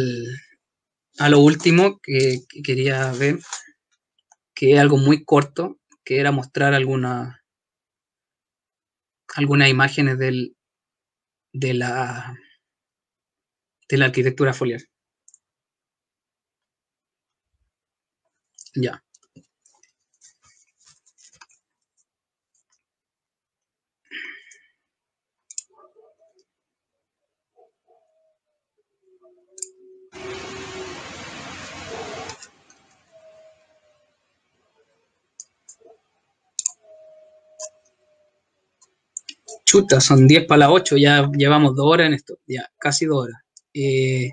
lo último que quería ver, que es algo muy corto, que era mostrar algunas imágenes de, la, de la arquitectura foliar. Ya. Chuta, son 10 para las 8, ya llevamos 2 horas en esto, ya, casi 2 horas. Eh,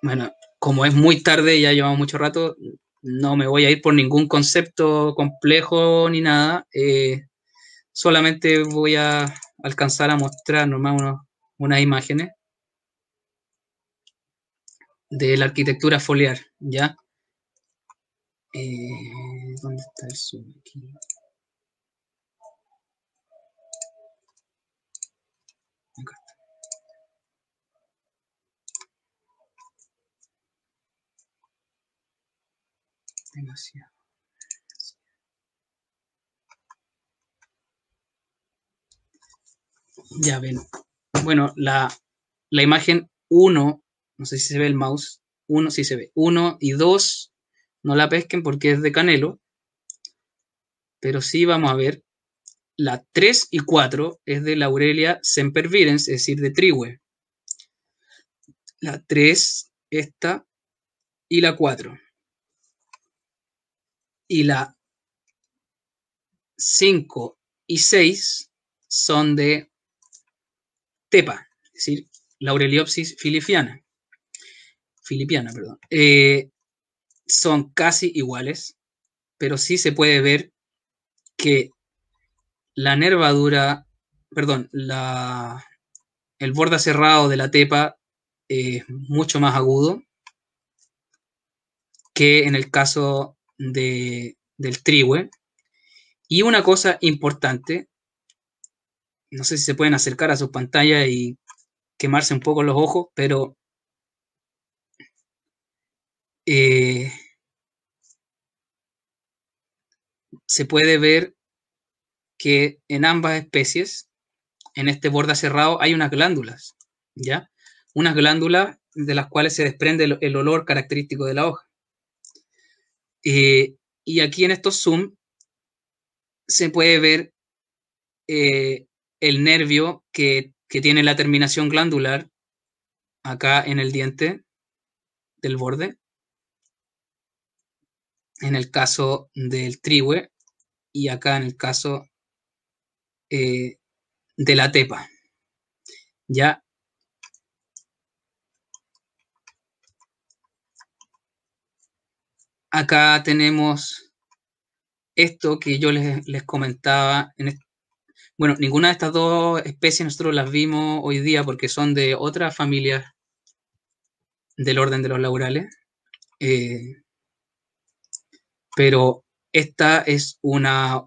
bueno, como es muy tarde, ya llevamos mucho rato, no me voy a ir por ningún concepto complejo ni nada. Solamente voy a alcanzar a mostrar nomás unas imágenes de la arquitectura foliar, ¿ya? ¿Dónde está el zoom aquí? Acá está. Demasiado. Ya ven. Bueno, la imagen 1, no sé si se ve el mouse, 1 sí se ve, 1 y 2 no la pesquen porque es de Canelo, pero sí vamos a ver la 3 y 4 es de Laurelia sempervirens, es decir, de Trihue. La 3, esta, y la 4. y la 5 y 6 son de tepa, es decir, Laureliopsis filipiana. Son casi iguales, pero sí se puede ver que la nervadura, perdón, el borde cerrado de la tepa es mucho más agudo que en el caso del trihue. Y una cosa importante, no sé si se pueden acercar a sus pantallas y quemarse un poco los ojos, pero se puede ver que en ambas especies, en este borde cerrado, hay unas glándulas, ¿ya? Unas glándulas de las cuales se desprende el olor característico de la hoja. Y aquí en estos zoom se puede ver el nervio que tiene la terminación glandular acá en el diente del borde, en el caso del trihue, y acá en el caso de la tepa. Ya acá tenemos esto que yo les comentaba. Bueno, ninguna de estas dos especies nosotros las vimos hoy día porque son de otras familias del orden de los laurales. Pero esta es la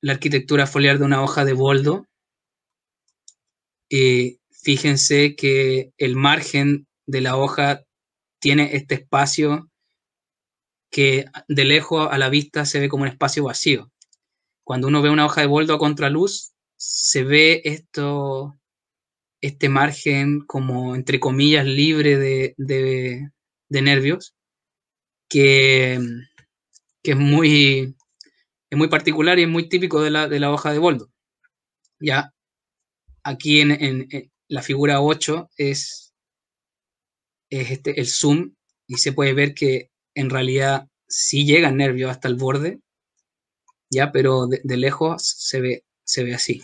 arquitectura foliar de una hoja de boldo. Fíjense que el margen de la hoja tiene este espacio que de lejos a la vista se ve como un espacio vacío. Cuando uno ve una hoja de boldo a contraluz, se ve este margen como, entre comillas, libre de nervios, que es muy particular y es muy típico de la hoja de boldo. Ya aquí en la figura 8 es el zoom, y se puede ver que en realidad sí llega el nervio hasta el borde, ya, pero de lejos se ve así.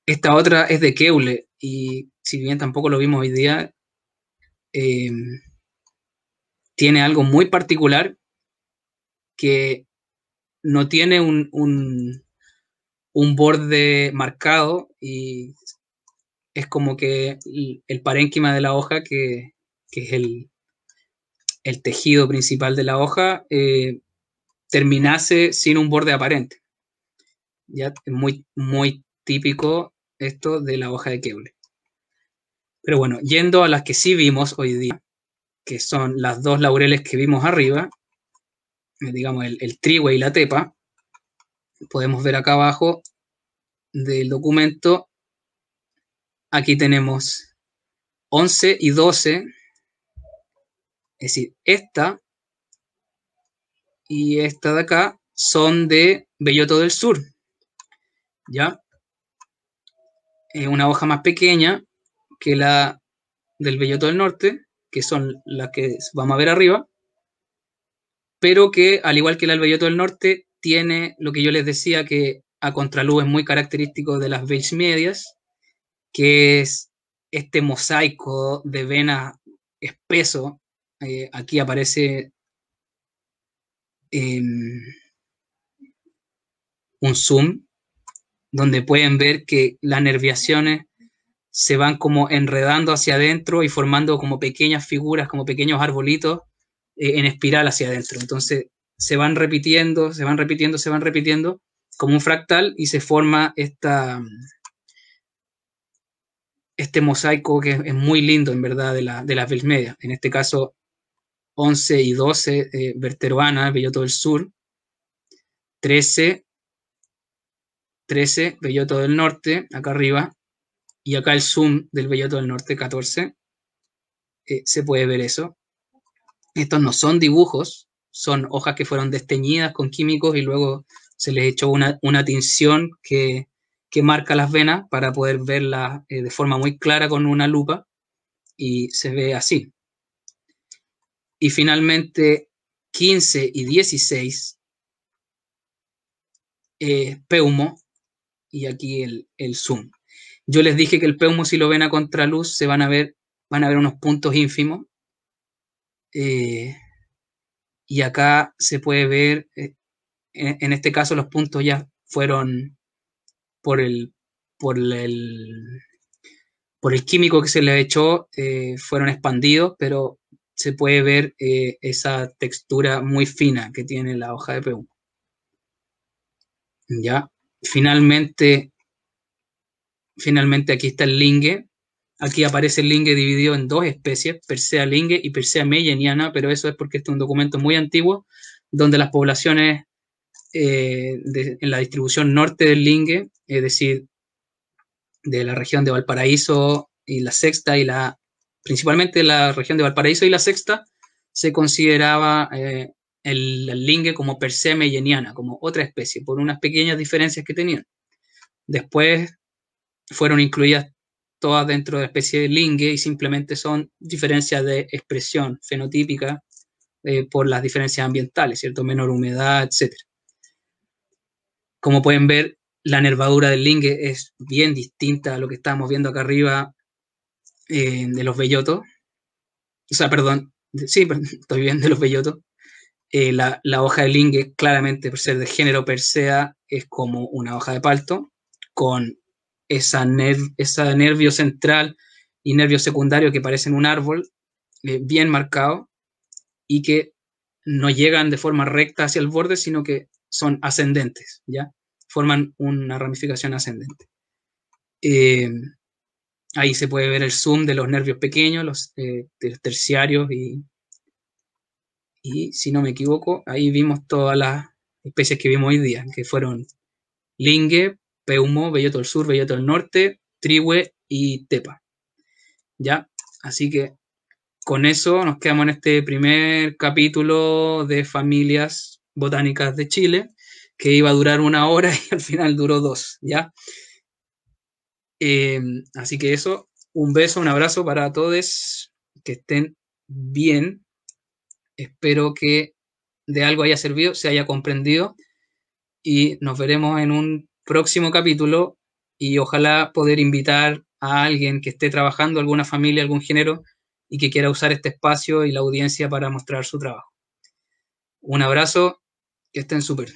Esta otra es de Keule, y si bien tampoco lo vimos hoy día, tiene algo muy particular que no tiene un borde marcado, y es como que el parénquima de la hoja, que es el tejido principal de la hoja, terminase sin un borde aparente. Ya es muy, muy típico esto de la hoja de Keule. Pero bueno, yendo a las que sí vimos hoy día, que son las dos laureles que vimos arriba, digamos el trihue y la tepa, podemos ver acá abajo del documento, aquí tenemos 11 y 12, es decir, esta y esta de acá son de Belloto del Sur, ¿ya? Una hoja más pequeña que la del Belloto del Norte, que son las que vamos a ver arriba, pero que, al igual que la del Belloto del Norte, tiene lo que yo les decía, que a contraluz es muy característico de las Veilles medias, que es este mosaico de venas espeso. Aquí aparece un zoom donde pueden ver que las nerviaciones se van como enredando hacia adentro y formando como pequeñas figuras, como pequeños arbolitos en espiral hacia adentro. Entonces se van repitiendo, se van repitiendo, se van repitiendo como un fractal, y se forma este mosaico que es muy lindo, en verdad, de las Veilles medias. En este caso, 11 y 12, Verteroana, Belloto del Sur, 13, Belloto del Norte, acá arriba, y acá el zoom del Belloto del Norte, 14, se puede ver eso. Estos no son dibujos, son hojas que fueron desteñidas con químicos y luego se les echó una tinción que marca las venas para poder verlas de forma muy clara con una lupa, y se ve así. Y finalmente 15 y 16, Peumo, y aquí el zoom. Yo les dije que el Peumo, si lo ven a contraluz, van a ver unos puntos ínfimos. Y acá se puede ver, en este caso los puntos ya fueron por el químico que se le echó, fueron expandidos, pero se puede ver esa textura muy fina que tiene la hoja de Peumo. Ya, finalmente aquí está el lingue. Aquí aparece el lingue dividido en dos especies, Persea lingue y Persea meyeniana, pero eso es porque este es un documento muy antiguo, donde las poblaciones en la distribución norte del lingue, es decir, de la región de Valparaíso y la Sexta, principalmente la región de Valparaíso y la Sexta, se consideraba el lingue como Persea meyeniana, como otra especie, por unas pequeñas diferencias que tenían. Después fueron incluidas todas dentro de la especie de lingue y simplemente son diferencias de expresión fenotípica por las diferencias ambientales, ¿cierto? Menor humedad, etc. Como pueden ver, la nervadura del lingue es bien distinta a lo que estamos viendo acá arriba de los bellotos. O sea, perdón, sí, estoy bien de los bellotos. La hoja de lingue, claramente por ser de género Persea, es como una hoja de palto, con esa nervio central y nervio secundario que parecen un árbol bien marcado y que no llegan de forma recta hacia el borde, sino que son ascendentes, ¿ya? Forman una ramificación ascendente. Ahí se puede ver el zoom de los nervios pequeños, los terciarios y si no me equivoco, ahí vimos todas las especies que vimos hoy día, que fueron lingue, peumo, belloto del sur, belloto del norte, trihue y tepa. ¿Ya? Así que con eso nos quedamos en este primer capítulo de familias botánicas de Chile, que iba a durar 1 hora y al final duró 2, ¿ya? Así que eso, un beso, un abrazo para todos, que estén bien. Espero que de algo haya servido, se haya comprendido y nos veremos en un próximo capítulo y ojalá poder invitar a alguien que esté trabajando, alguna familia, algún género y que quiera usar este espacio y la audiencia para mostrar su trabajo. Un abrazo, que estén súper.